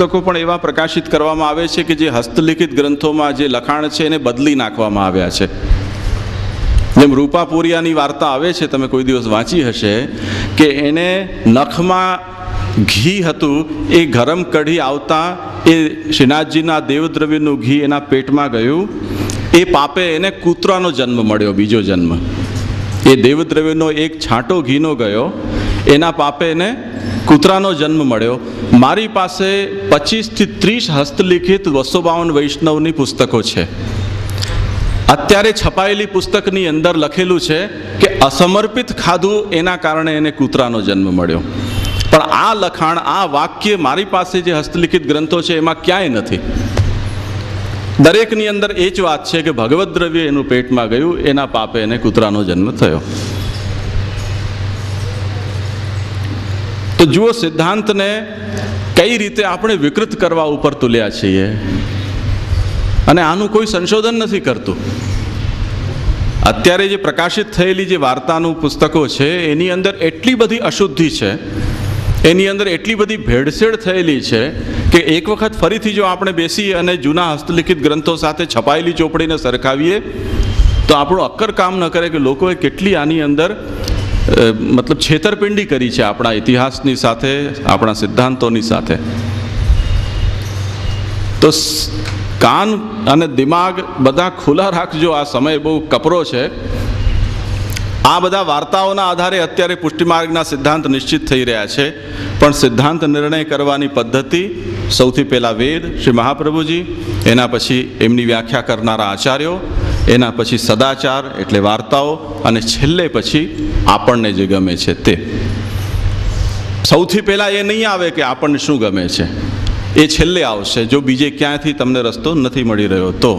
પુસ્તકો પણ એવા પ્રકાશિત કરવામાં આવે છે કે જે હસ્તલિખિત ગ્રંથોમાં જે લખાણ છે એને બદલી નાખવામાં આવ્યા છે. જેમ રૂપાપુરિયાની વાર્તા આવે છે, તમે કોઈ દિવસ વાંચી હશે, કે એને નખમાં ઘી હતું, એ ગરમ કઢી આવતા એ શ્રીનાથજીના દેવદ્રવ્યનું ઘી એના પેટમાં ગયું. એ પાપે એને કૂતરાનો જન્મ મળ્યો, બીજો જન્મ. એ દેવદ્રવ્યનો એક છાંટો ઘીનો ગયો, એના પાપે એને કૂતરાનો જન્મ મળ્યો. મારી પાસે 25 થી 30 હસ્તલિખિત 252 વૈષ્ણવની પુસ્તકો છે. અત્યારે છપાયેલી પુસ્તકની અંદર લખેલું છે કે અસમર્પિત ખાધું એના કારણે એને કૂતરાનો જન્મ મળ્યો. પણ આ લખાણ, આ વાક્ય મારી પાસે જે હસ્તલિખિત ગ્રંથો છે એમાં ક્યાંય નથી. દરેકની અંદર એ જ વાત છે કે ભગવદ્ દ્રવ્ય એનું પેટમાં ગયું, એના પાપે એને કૂતરાનો જન્મ થયો. તો જુઓ, સિદ્ધાંતને કઈ રીતે આપણે વિકૃત કરવા ઉપર તુલ્યા છીએ, અને આનું કોઈ સંશોધન નથી કરતું. અત્યારે જે પ્રકાશિત થયેલી જે વાર્તાનું પુસ્તકો છે એની અંદર એટલી બધી અશુદ્ધિ છે, એની અંદર એટલી બધી ભેળસેળ થયેલી છે કે એક વખત ફરીથી જો આપણે બેસી અને જૂના હસ્તલિખિત ગ્રંથો સાથે છપાયેલી ચોપડીને સરખાવીએ તો આપણું અક્કર કામ ન કરે કે લોકોએ કેટલી આની અંદર મતલબ છેતરપિંડી કરી છે આપણા ઇતિહાસની સાથે, આપણા સિદ્ધાંતોની સાથે. તો કાન અને દિમાગ બધા ખુલ્લા રાખજો, આ સમય બહુ કપરો છે. આ બધા વાર્તાઓના આધારે અત્યારે પુષ્ટિમાર્ગના સિદ્ધાંત નિશ્ચિત થઈ રહ્યા છે, પણ સિદ્ધાંત નિર્ણય કરવાની પદ્ધતિ સૌથી પહેલાં વેદ, શ્રી મહાપ્રભુજી, એના પછી એમની વ્યાખ્યા કરનારા આચાર્યો, એના પછી સદાચાર એટલે વાર્તાઓ, અને છેલ્લે પછી આપણને જે ગમે છે તે. સૌથી પહેલાં એ નહીં આવે કે આપણને શું ગમે છે, એ છેલ્લે આવશે, જો બીજે ક્યાંયથી તમને રસ્તો નથી મળી રહ્યો તો.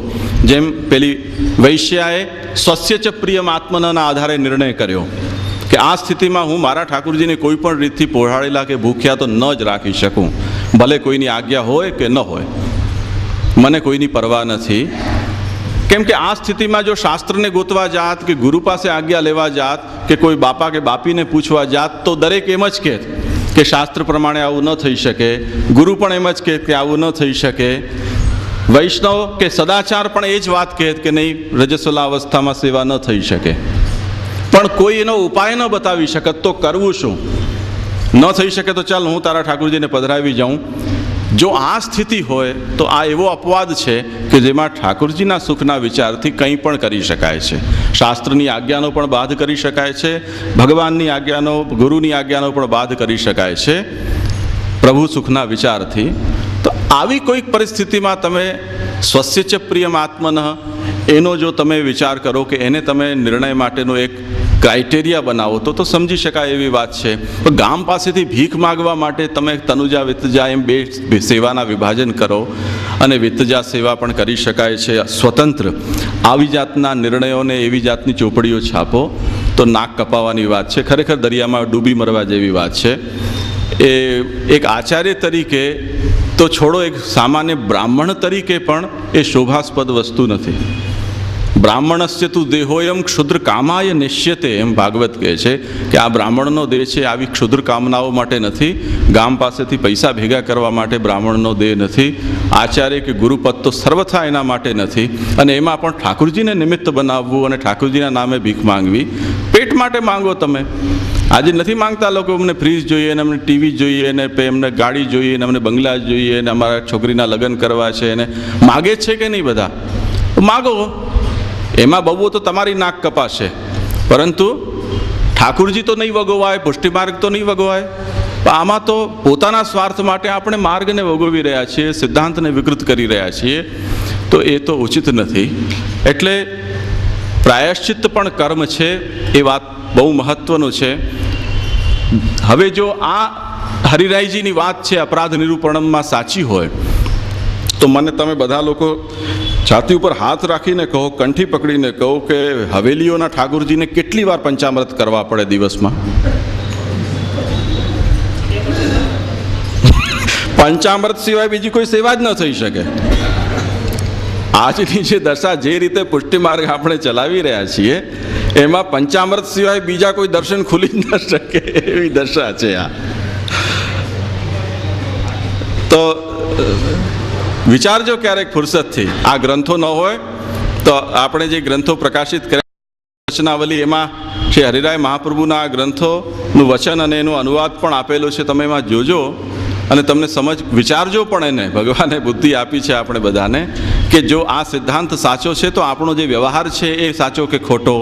જેમ પેલી વૈશ્યાએ સ્વસ્ય ચ પ્રિયમ આત્મના આધારે નિર્ણય કર્યો કે આ સ્થિતિમાં હું મારા ઠાકુરજીને કોઈ પણ રીતથી પોહાડેલા કે ભૂખ્યા તો ન જ રાખી શકું, ભલે કોઈની આજ્ઞા હોય કે ન હોય, મને કોઈની પરવા નથી. કેમ કે આ સ્થિતિમાં જો શાસ્ત્રને ગોતવા જાત કે ગુરુ પાસે આજ્ઞા લેવા જાત કે કોઈ બાપા કે બાપીને પૂછવા જાત તો દરેક એમ જ કહે કે શાસ્ત્ર પ્રમાણે આવું ન થઈ શકે, ગુરુ પણ એમ જ કહે કે આવું ન થઈ શકે, વૈષ્ણવ કે સદાચાર પણ એ જ વાત કહે કે નહીં, રજસ્વલા અવસ્થામાં સેવા ન થઈ શકે. પણ કોઈ એનો ઉપાય ન બતાવી શકત તો કરવું શું? ન થઈ શકે તો ચાલ હું તારા ઠાકુરજીને પધરાવી જાઉં. જો આ સ્થિતિ હોય તો આ એવો અપવાદ છે કે જેમાં ઠાકુરજીના સુખના વિચારથી કંઈ પણ કરી શકાય છે. શાસ્ત્રની આજ્ઞાનો પણ બાદ કરી શકાય છે, ભગવાનની આજ્ઞાનો, ગુરુની આજ્ઞાનો પણ બાદ કરી શકાય છે પ્રભુ સુખના વિચારથી. તો આવી કોઈક પરિસ્થિતિમાં તમે સ્વસ્ય ચ પ્રિયમ આત્મન એનો જો તમે વિચાર કરો કે એને તમે નિર્ણય માટેનો એક ક્રાઇટેરિયા બનાવો તો સમજી શકાય એવી વાત છે. પણ ગામ પાસેથી ભીખ માગવા માટે તમે તનુજા વિત્તજા એમ બે સેવાના વિભાજન કરો, અને વિત્તજા સેવા પણ કરી શકાય છે સ્વતંત્ર. આવી જાતના નિર્ણયોને, એવી જાતની ચોપડીઓ છાપો તો નાક કપાવવાની વાત છે, ખરેખર દરિયામાં ડૂબી મરવા જેવી વાત છે. એ એક આચાર્ય તરીકે તો છોડો, એક સામાન્ય બ્રાહ્મણ તરીકે પણ એ શોભાસ્પદ વસ્તુ નથી. બ્રાહ્મણસ્ય તું દેહોયમ ક્ષુદ્ર કામાય નિશ્યતે, એમ ભાગવત કહે છે કે આ બ્રાહ્મણનો દેહ છે આવી ક્ષુદ્ર કામનાઓ માટે નથી, ગામ પાસેથી પૈસા ભેગા કરવા માટે બ્રાહ્મણનો દેહ નથી, આચાર્ય કે ગુરુપદ તો સર્વથા એના માટે નથી. અને એમાં પણ ઠાકુરજીને નિમિત્ત બનાવવું અને ઠાકુરજીના નામે ભીખ માંગવી, પેટ માટે માંગો તમે. આજે નથી માંગતા લોકો અમને ફ્રીજ જોઈએ ને અમને ટીવી જોઈએ ને એમને ગાડી જોઈએ ને અમને બંગલા જોઈએ ને અમારા છોકરીના લગ્ન કરવા છે, ને માગે જ છે કે નહીં બધા? માગો, એમાં બહુ તો તમારી નાક કપાશે, પરંતુ ઠાકુરજી તો નહીં વગોવાય, પુષ્ટિમાર્ગ તો નહીં વગોવાય. આમાં તો પોતાના સ્વાર્થ માટે આપણે માર્ગને વગોવી રહ્યા છીએ, સિદ્ધાંતને વિકૃત કરી રહ્યા છીએ, તો એ તો ઉચિત નથી. એટલે પ્રાયશ્ચિત્ત પણ કર્મ છે, એ વાત બહુ મહત્વનું છે. હવે જો આ હરિરાયજીની વાત છે અપરાધ નિરૂપણમાં સાચી હોય તો મને તમે બધા લોકો છાતી ઉપર હાથ રાખીને કહો, કંઠી પકડીને કહો કે હવેલીઓના ઠાકુરજીને કેટલી વાર પંચામૃત કરવા પડે દિવસમાં? પંચામૃત સિવાય બીજી કોઈ સેવા જ ન થઈ શકે. આજની જે દશા, જે રીતે પુષ્ટિમાર્ગ આપણે ચલાવી રહ્યા છીએ, એમાં પંચામૃત સિવાય બીજા કોઈ દર્શન ખુલી જ ન શકે એવી દશા છે આ. તો તો વિચારજો ક્યારેક ફુરસદથી. આ ગ્રંથો ન હોય તો આપણે જે ગ્રંથો પ્રકાશિત કર્યા વચનાવલી, એમાં શ્રી હરિરાય મહાપ્રભુના આ ગ્રંથોનું વચન અને એનું અનુવાદ પણ આપેલું છે. તમે એમાં જોજો અને તમને સમજ વિચારજો પણ એને. ભગવાને બુદ્ધિ આપી છે આપણે બધાને કે જો આ સિદ્ધાંત સાચો છે તો આપણો જે વ્યવહાર છે એ સાચો કે ખોટો,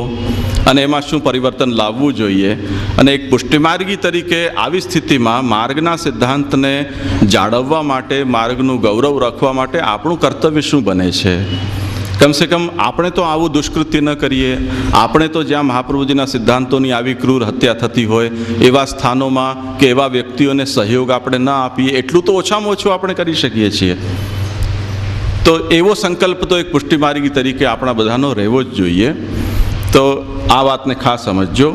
અને એમાં શું પરિવર્તન લાવવું જોઈએ. અને એક પુષ્ટિમાર્ગી તરીકે આવી સ્થિતિમાં માર્ગના સિદ્ધાંતને જાળવવા માટે, માર્ગનું ગૌરવ રાખવા માટે આપણું કર્તવ્ય શું બને છે. કમસે કમ આપણે તો આવું દુષ્કૃત્ય ન કરીએ. આપણે તો જ્યાં મહાપ્રભુજીના સિદ્ધાંતોની આવી ક્રૂર હત્યા થતી હોય એવા સ્થાનોમાં કે એવા વ્યક્તિઓને સહયોગ આપણે ન આપીએ, એટલું તો ઓછામાં ઓછું આપણે કરી શકીએ છીએ. તો એવો સંકલ્પ તો એક પુષ્ટિમાર્ગી તરીકે આપણા બધાનો રહેવો જ જોઈએ. તો આ વાતને ખાસ સમજજો.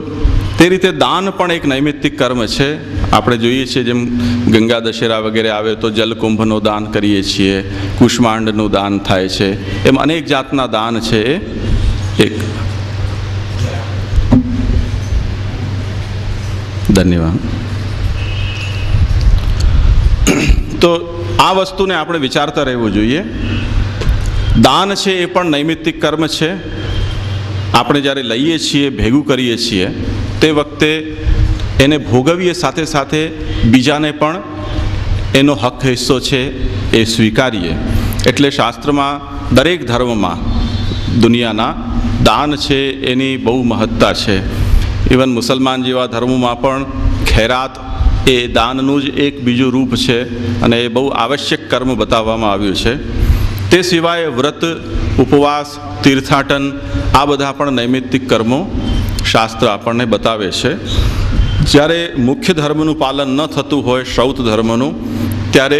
તે રીતે દાન પણ એક નૈમિત્તિક કર્મ છે. આપણે જોઈએ છીએ જેમ ગંગા દશેરા વગેરે આવે તો જલકુંભનું દાન કરીએ છીએ, કુષ્માંડનું દાન થાય છે, એમ અનેક જાતના દાન છે. એક ધન્યવાદ. તો આ વસ્તુને આપણે વિચારતા રહેવું જોઈએ. દાન છે એ પણ નૈમિત્તિક કર્મ છે. આપણે જ્યારે લઈએ છીએ, ભેગું કરીએ છીએ, તે વખતે એને ભોગવીએ, સાથે સાથે બીજાને પણ એનો હક હિસ્સો છે એ સ્વીકારીએ. એટલે શાસ્ત્રમાં દરેક ધર્મમાં દુનિયાના દાન છે એની બહુ મહત્તા છે. ઇવન મુસલમાન જેવા ધર્મોમાં પણ ખૈરાત એ દાનનું જ એક બીજું રૂપ છે અને એ બહુ આવશ્યક કર્મ બતાવવામાં આવ્યું છે. તે સિવાય વ્રત, ઉપવાસ, તીર્થાટન આ બધા પણ નૈમિત્તિક કર્મો શાસ્ત્ર આપણને બતાવે છે. જ્યારે મુખ્ય ધર્મનું પાલન ન થતું હોય, શ્રૌત ધર્મનું, ત્યારે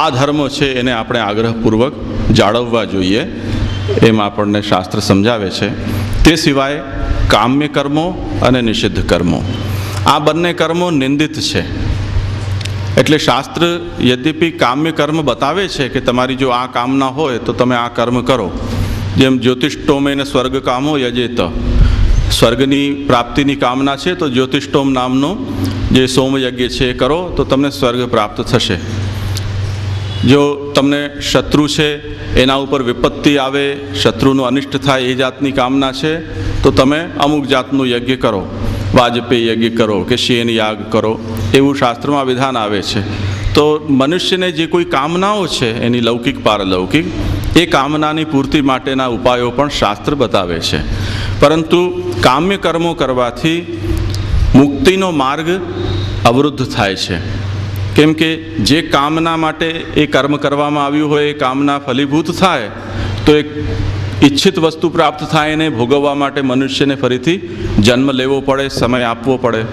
આ ધર્મો છે એને આપણે આગ્રહપૂર્વક જાળવવા જોઈએ, એમ આપણને શાસ્ત્ર સમજાવે છે. તે સિવાય કામ્ય કર્મો અને નિષિદ્ધ કર્મો, આ બંને કર્મો નિંદિત છે. એટલે શાસ્ત્ર યદ્યપિ કામ્ય કર્મ બતાવે છે કે તમારી જો આ કામના હોય તો તમે આ કર્મ કરો. જેમ જ્યોતિષ્ટોમેન સ્વર્ગ કામો યજેત, સ્વર્ગની પ્રાપ્તિની કામના છે તો જ્યોતિષ્ટોમ નામનો જે સોમયજ્ઞ છે એ કરો તો તમને સ્વર્ગ પ્રાપ્ત થશે. જો તમને શત્રુ છે એના ઉપર વિપત્તિ આવે, શત્રુનું અનિષ્ટ થાય એ જાતની કામના છે તો તમે અમુક જાતનું યજ્ઞ કરો, વાજપેયી યજ્ઞ કરો કે શેન યાગ કરો, એવું શાસ્ત્રમાં વિધાન આવે છે. તો મનુષ્યને જે કોઈ કામનાઓ છે એની લૌકિક પારલૌકિક, એ કામનાની પૂર્તિ માટેના ઉપાયો પણ શાસ્ત્ર બતાવે છે. પરંતુ કામ્ય કર્મો કરવાથી મુક્તિનો માર્ગ અવરુદ્ધ થાય છે. કેમ કે જે કામના માટે એ કર્મ કરવામાં આવ્યું હોય એ કામના ફલીભૂત થાય તો એક ઈચ્છિત વસ્તુ પ્રાપ્ત થાય એને ભોગવવા માટે મનુષ્યને ફરીથી જન્મ લેવો પડે, સમય આપવો પડે.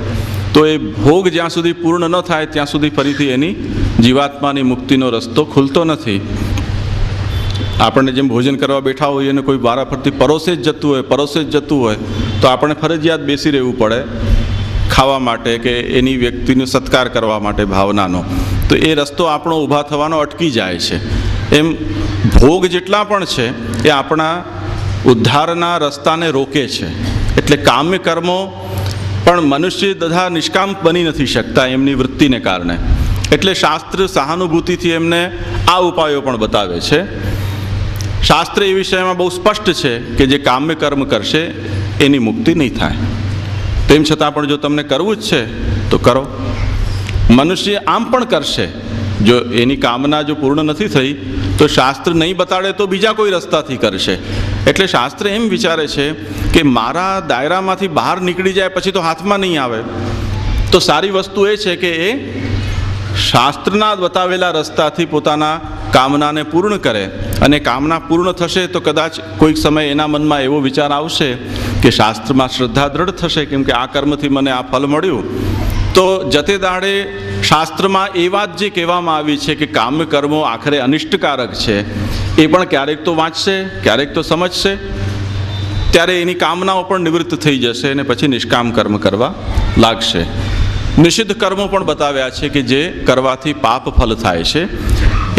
તો એ ભોગ જ્યાં સુધી પૂર્ણ ન થાય ત્યાં સુધી ફરીથી એની જીવાત્માની મુક્તિનો રસ્તો ખુલતો નથી. આપણને જેમ ભોજન કરવા બેઠા હોઈએ અને કોઈ વારા ફરતી પરોસે જ જતું હોય તો આપણે ફરજિયાત બેસી રહેવું પડે ખાવા માટે કે એની વ્યક્તિનો સત્કાર કરવા માટે ભાવનાનો. તો એ રસ્તો આપણો ઊભા થવાનો અટકી જાય છે. એમ ભોગ જેટલા પણ છે એ આપણા ઉદ્ધારના રસ્તાને રોકે છે. એટલે કામ્ય કર્મો પણ મનુષ્ય તથા નિષ્કામ બની નથી શકતા એમની વૃત્તિને કારણે. એટલે શાસ્ત્ર સહાનુભૂતિથી એમને આ ઉપાયો પણ બતાવે છે. શાસ્ત્ર એ વિષયમાં બહુ સ્પષ્ટ છે કે જે કામ્ય કર્મ કરશે એની મુક્તિ નહીં થાય. તેમ છતાં પણ જો તમને કરવું જ છે તો કરો. મનુષ્ય આમ પણ કરશે, જો એની કામના જો પૂર્ણ નથી થઈ તો શાસ્ત્ર નહીં બતાડે તો બીજા કોઈ રસ્તાથી કરશે. એટલે શાસ્ત્ર એમ વિચારે છે કે મારા દાયરામાંથી બહાર નીકળી જાય પછી તો હાથમાં નહીં આવે. તો સારી વસ્તુ એ છે કે એ શાસ્ત્રના બતાવેલા રસ્તાથી પોતાના કામનાને પૂર્ણ કરે. અને કામના પૂર્ણ થશે તો કદાચ કોઈક સમય એના મનમાં એવો વિચાર આવશે કે શાસ્ત્રમાં શ્રદ્ધા દ્રઢ થશે, કેમ કે આ કર્મથી મને આ ફલ મળ્યું. તો જતે દાડે શાસ્ત્રમાં એ વાત જે કહેવામાં આવી છે કે કામ્ય કર્મો આખરે અનિષ્ટકારક છે એ પણ ક્યારેક તો વાંચશે, ક્યારેક તો સમજશે. ત્યારે એની કામનાઓ પણ નિવૃત્ત થઈ જશે અને પછી નિષ્કામ કર્મ કરવા લાગશે. નિષિદ્ધ કર્મો પણ બતાવ્યા છે કે જે કરવાથી પાપ ફલ થાય છે,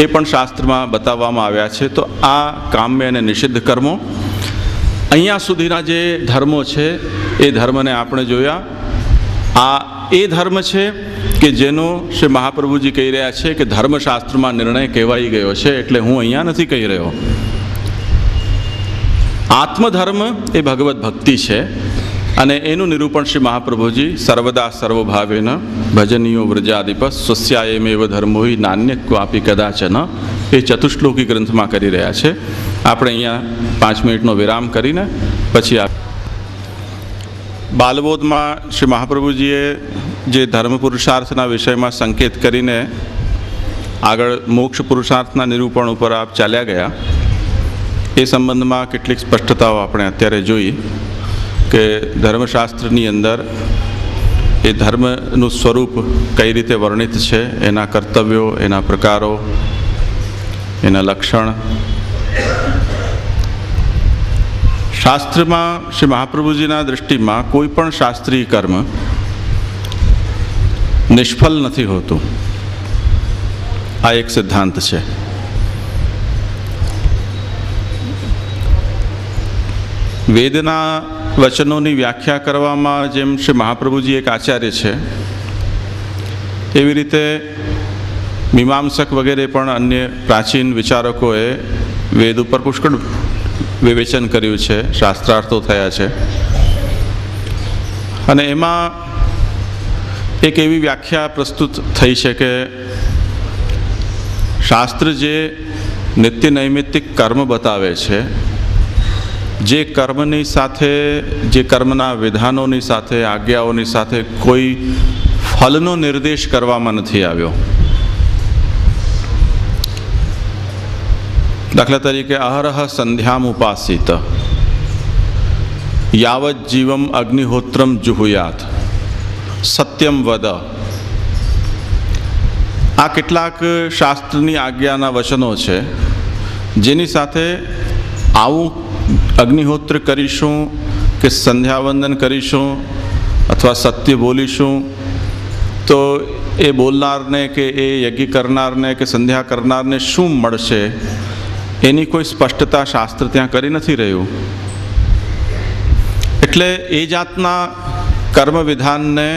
એ પણ શાસ્ત્રમાં બતાવવામાં આવ્યા છે. તો આ કામ્ય અને નિષિદ્ધ કર્મો, અહીંયા સુધીના જે ધર્મો છે એ ધર્મને આપણે જોયા. આ એ ધર્મ છે કે જેનો શ્રી મહાપ્રભુજી કહી રહ્યા છે કે ધર્મશાસ્ત્રમાં નિર્ણય કહેવાઈ ગયો છે, એટલે હું અહીંયા નથી કહી રહ્યો. આત્મધર્મ એ ભગવત ભક્તિ છે અને એનું નિરૂપણ શ્રી મહાપ્રભુજી સર્વદા સર્વભાવેન ભજનીયો વ્રજાધિપ સ્વસ્યાયમેવ ધર્મો હિ નાન્ય ક્વાપી કદાચન એ ચતુશ્લોકી ગ્રંથમાં કરી રહ્યા છે. આપણે અહીંયા 5 મિનિટનો વિરામ કરીને પછી બાલબોધમાં શ્રી મહાપ્રભુજીએ જે ધર્મ પુરુષાર્થના વિષયમાં સંકેત કરીને આગળ મોક્ષ પુરુષાર્થના નિરૂપણ ઉપર આપ ચાલ્યા ગયા. એ સંબંધમાં કેટલીક સ્પષ્ટતાઓ આપણે અત્યારે જોઈ કે ધર્મશાસ્ત્રની અંદર એ ધર્મનું સ્વરૂપ કઈ રીતે વર્ણિત છે, એના કર્તવ્યો, એના પ્રકારો, એના લક્ષણ. શાસ્ત્રમાં શ્રી મહાપ્રભુજીના દૃષ્ટિમાં કોઈ પણ શાસ્ત્રીય કર્મ નિષ્ફળ નથી હોતું. આ એક સિદ્ધાંત છે. વેદના વચનોની વ્યાખ્યા કરવામાં જેમ શ્રી મહાપ્રભુજી એક આચાર્ય છે, એવી રીતે મીમાંસક વગેરે પણ અન્ય પ્રાચીન વિચારકોએ વેદ ઉપર પુષ્કળ વિવેચન કર્યું છે, શાસ્ત્રાર્થો થયા છે. અને એમાં એક એવી વ્યાખ્યા પ્રસ્તુત થઈ છે કે શાસ્ત્ર જે નિત્ય નૈમિત્તિક કર્મ બતાવે છે, જે કર્મની સાથે, જે કર્મના વિધાનોની સાથે, આજ્ઞાઓની સાથે કોઈ ફલનો નિર્દેશ કરવામાં નથી આવ્યો. દાખલા તરીકે અહરહ સંધ્યામ ઉપાસિત યાવત જીવમ અગ્નિહોત્રમ જુહુયાત સત્યમ વદ. આ કેટલાક શાસ્ત્રની આજ્ઞાના વચનો છે જેની સાથે આવું અગ્નિહોત્ર કરીશું કે સંધ્યાવંદન કરીશું અથવા સત્ય બોલીશું તો એ બોલનારને કે એ યજ્ઞ કરનારને કે સંધ્યા કરનારને શું મળશે, એની કોઈ સ્પષ્ટતા શાસ્ત્ર ત્યાં કરી નથી રહ્યું. એટલે એ જાતના કર્મ વિધાનને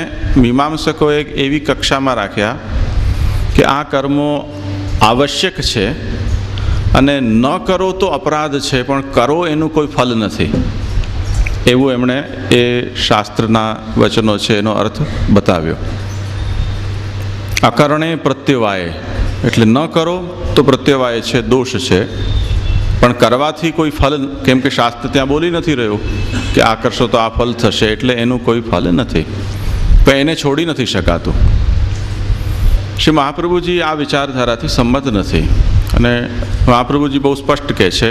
મીમાંસકોએ એવી કક્ષામાં રાખ્યા કે આ કર્મો આવશ્યક છે અને ન કરો તો અપરાધ છે, પણ કરો એનું કોઈ ફલ નથી. એવું એમણે એ શાસ્ત્રના વચનો છે એનો અર્થ બતાવ્યો. અકરણે પ્રત્યવાય એટલે ન કરો તો પ્રત્યવાય છે, દોષ છે, પણ કરવાથી કોઈ ફલ, કેમ કે શાસ્ત્ર ત્યાં બોલી નથી રહ્યું કે આ કરશો તો આ ફલ થશે, એટલે એનું કોઈ ફલ નથી, પણ એને છોડી નથી શકાતું. શ્રી મહાપ્રભુજી આ વિચારધારાથી સંમત નથી અને મહાપ્રભુજી બહુ સ્પષ્ટ કહે છે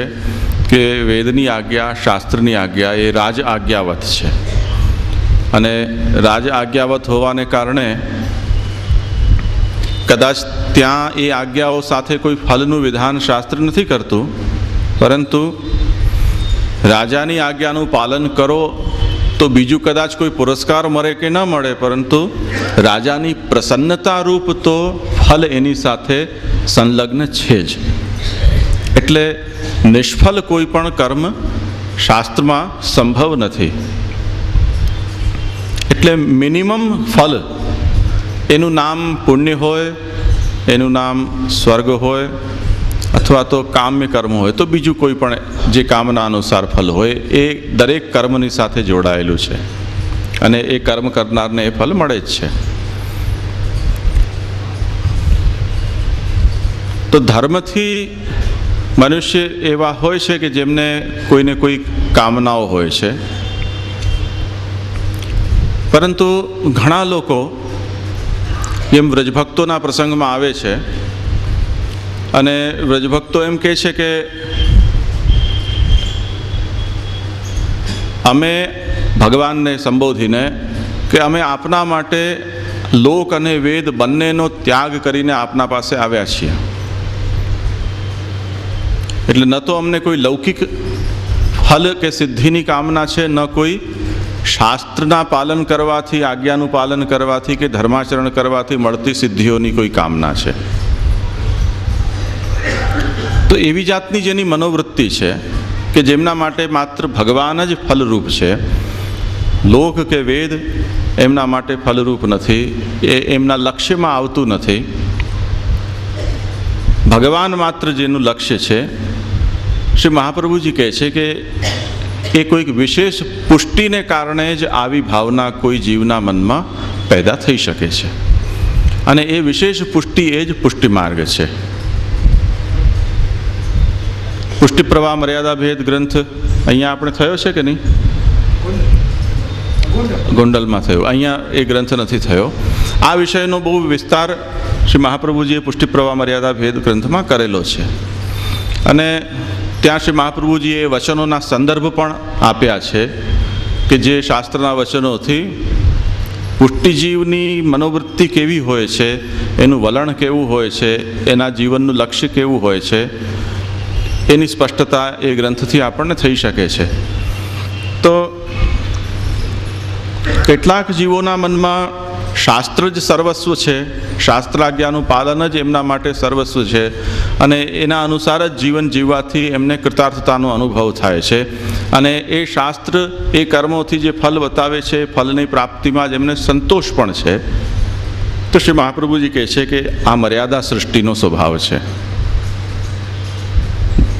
કે વેદની આજ્ઞા, શાસ્ત્રની આજ્ઞા એ રાજ આજ્ઞાવત છે અને રાજ આજ્ઞાવત હોવાને કારણે કદાચ ત્યાં એ આજ્ઞાઓ સાથે કોઈ ફલનું વિધાન શાસ્ત્ર નથી કરતું, પરંતુ રાજાની આજ્ઞાનું પાલન કરો તો બીજું કદાચ કોઈ પુરસ્કાર મળે કે ન મળે, પરંતુ રાજાની પ્રસન્નતા રૂપ તો ફલ એની સાથે સંલગ્ન છે જ. એટલે નિષ્ફળ કોઈ પણ કર્મ શાસ્ત્રમાં સંભવ નથી. એટલે મિનિમમ ફલ, એનું નામ પુણ્ય હોય, એનું નામ સ્વર્ગ હોય અથવા તો કામ્ય કર્મ હોય, તો બીજું કોઈ પણ જે કામના અનુસાર ફલ હોય એ દરેક કર્મની સાથે જોડાયેલું છે અને એ કર્મ કરનારને એ ફલ મળે જ છે. તો ધર્મથી મનુષ્ય એવા હોય છે કે જેમને કોઈને કોઈ કામનાઓ હોય છે, પરંતુ ઘણા લોકો જેમ વ્રજભક્તોના પ્રસંગમાં આવે છે અને વ્રજભક્તો એમ કહે છે કે અમે ભગવાનને સંબોધીને કે અમે આપના માટે લોક અને વેદ બંનેનો ત્યાગ કરીને આપના પાસે આવ્યા છીએ. એટલે ન તો અમને કોઈ લૌકિક ફલ કે સિદ્ધિની કામના છે, ન કોઈ શાસ્ત્રના પાલન કરવાથી, આજ્ઞાનું પાલન કરવાથી કે ધર્માચરણ કરવાથી મળતી સિદ્ધિઓની કોઈ કામના છે. તો એવી જાતની જેની મનોવૃત્તિ છે કે જેમના માટે માત્ર ભગવાન જ ફલરૂપ છે, લોક કે વેદ એમના માટે ફલરૂપ નથી, એ એમના લક્ષ્યમાં આવતું નથી. ભગવાન માત્ર જેનું લક્ષ્ય છે, શ્રી મહાપ્રભુજી કહે છે કે એ કોઈક વિશેષ પુષ્ટિને કારણે જ આવી ભાવના કોઈ જીવના મનમાં પેદા થઈ શકે છે, અને એ વિશેષ પુષ્ટિ એ જ પુષ્ટિ માર્ગ છે. પુષ્ટિ પ્રવાહ મર્યાદા ભેદ ગ્રંથ અહીંયા આપણે થયો છે કે નહીં? ગોંડલમાં થયો, અહીંયા એ ગ્રંથ નથી થયો. આ વિષયનો બહુ વિસ્તાર શ્રી મહાપ્રભુજીએ પુષ્ટિ પ્રવાહ મર્યાદા ભેદ ગ્રંથમાં કરેલો છે, અને ત્યાં શ્રી મહાપ્રભુજીએ એ વચનોના સંદર્ભ પણ આપ્યા છે કે જે શાસ્ત્રના વચનોથી પુષ્ટિજીવની મનોવૃત્તિ કેવી હોય છે, એનું વલણ કેવું હોય છે, એના જીવનનું લક્ષ્ય કેવું હોય છે, એની સ્પષ્ટતા એ ગ્રંથથી આપણને થઈ શકે છે. તો કેટલાક જીવોના મનમાં શાસ્ત્ર જ સર્વસ્વ છે, શાસ્ત્રાજ્ઞાનું પાલન જ એમના માટે સર્વસ્વ છે, અને એના અનુસાર જ જીવન જીવવાથી એમને કૃતાર્થતાનો અનુભવ થાય છે, અને એ શાસ્ત્ર એ કર્મોથી જે ફલ બતાવે છે, ફલની પ્રાપ્તિમાં જ એમને સંતોષ પણ છે. તો શ્રી મહાપ્રભુજી કહે છે કે આ મર્યાદા સૃષ્ટિનો સ્વભાવ છે.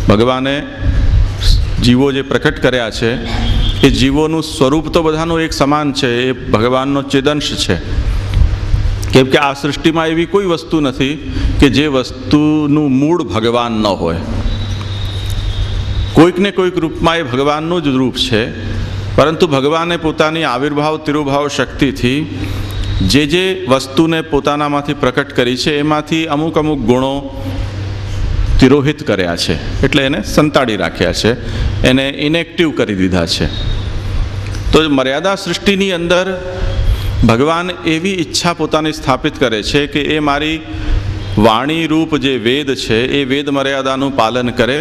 ભગવાને જીવો જે પ્રકટ કર્યા છે એ જીવોનું સ્વરૂપ તો બધાનું એક સમાન છે, એ ભગવાનનો ચેદંશ છે. કેમ કે આ સૃષ્ટિમાં એવી કોઈ વસ્તુ નથી કે જે વસ્તુનું મૂળ ભગવાન ન હોય. કોઈક ને કોઈક રૂપમાં એ ભગવાનનું જ રૂપ છે, પરંતુ ભગવાને પોતાની આવિર્ભાવ તિરુભાવ શક્તિથી જે વસ્તુને પોતાનામાંથી પ્રકટ કરી છે એમાંથી અમુક અમુક ગુણો તિરોહિત કર્યા છે, એટલે એને સંતાડી રાખ્યા છે, એને ઇનેક્ટિવ કરી દીધા છે. તો મર્યાદા સૃષ્ટિની અંદર ભગવાન એવી ઈચ્છા પોતાની સ્થાપિત કરે છે કે એ મારી વાણી રૂપ જે વેદ છે એ વેદ મર્યાદાનું પાલન કરે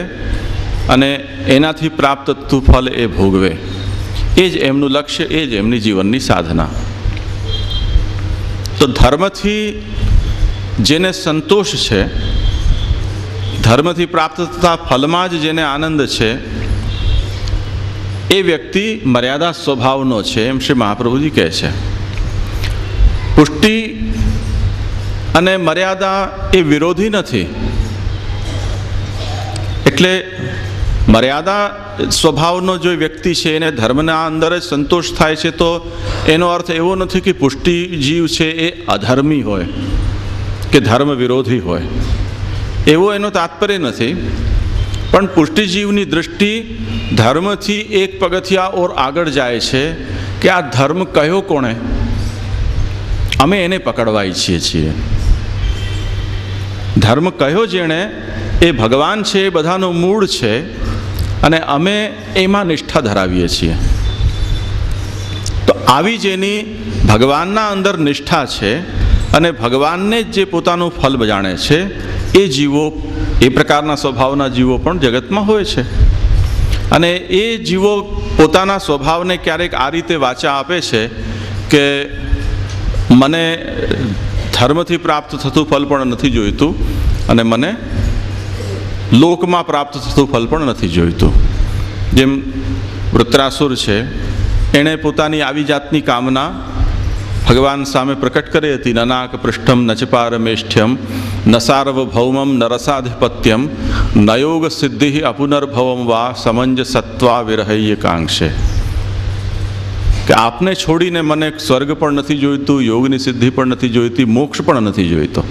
અને એનાથી પ્રાપ્ત થતું ફલ એ ભોગવે. એ જ એમનું લક્ષ્ય, એ જ એમની જીવનની સાધના. તો ધર્મથી જેને સંતોષ છે, ધર્મથી પ્રાપ્ત થતા ફલમાં જ જેને આનંદ છે, એ વ્યક્તિ મર્યાદા સ્વભાવનો છે, એમ શ્રી મહાપ્રભુજી કહે છે. પુષ્ટિ અને મર્યાદા એ વિરોધી નથી. એટલે મર્યાદા સ્વભાવનો જો વ્યક્તિ છે એને ધર્મના અંદર જ સંતોષ થાય છે, તો એનો અર્થ એવો નથી કે પુષ્ટિ જીવ છે એ અધર્મી હોય કે ધર્મ વિરોધી હોય, એવો એનો તાત્પર્ય નથી. પણ પુષ્ટિજીવની દૃષ્ટિ ધર્મથી એક પગથિયા ઓર આગળ જાય છે કે આ ધર્મ કયો કોણે, અમે એને પકડવા ઈચ્છીએ છીએ. ધર્મ કયો જેણે, એ ભગવાન છે, એ બધાનો મૂળ છે, અને અમે એમાં નિષ્ઠા ધરાવીએ છીએ. તો આવી જેની ભગવાનના અંદર નિષ્ઠા છે અને ભગવાનને જ જે પોતાનું ફલ જાણે છે, એ જીવો, એ પ્રકારના સ્વભાવના જીવો પણ જગતમાં હોય છે. અને એ જીવો પોતાના સ્વભાવને ક્યારેક આ રીતે વાચા આપે છે કે મને ધર્મથી પ્રાપ્ત થતું ફલ પણ નથી જોઈતું, અને મને લોકમાં પ્રાપ્ત થતું ફલ પણ નથી જોઈતું. જેમ વૃત્રાસુર છે, એણે પોતાની આવી જાતની કામના ભગવાન સામે પ્રકટ કરી હતી. નનાક પૃષ્ઠમ નચપારમેષ્ઠ્યમ ન સાર્વભૌમમ ન રસાધિપત્યમ ન યોગ સિદ્ધિ અપુનર્ભવમ વા સમંજ સત્વા વિરહ્ય કાંક્ષે. કે આપને છોડીને મને સ્વર્ગ પણ નથી જોઈતું, યોગની સિદ્ધિ પણ નથી જોઈતી, મોક્ષ પણ નથી જોઈતો.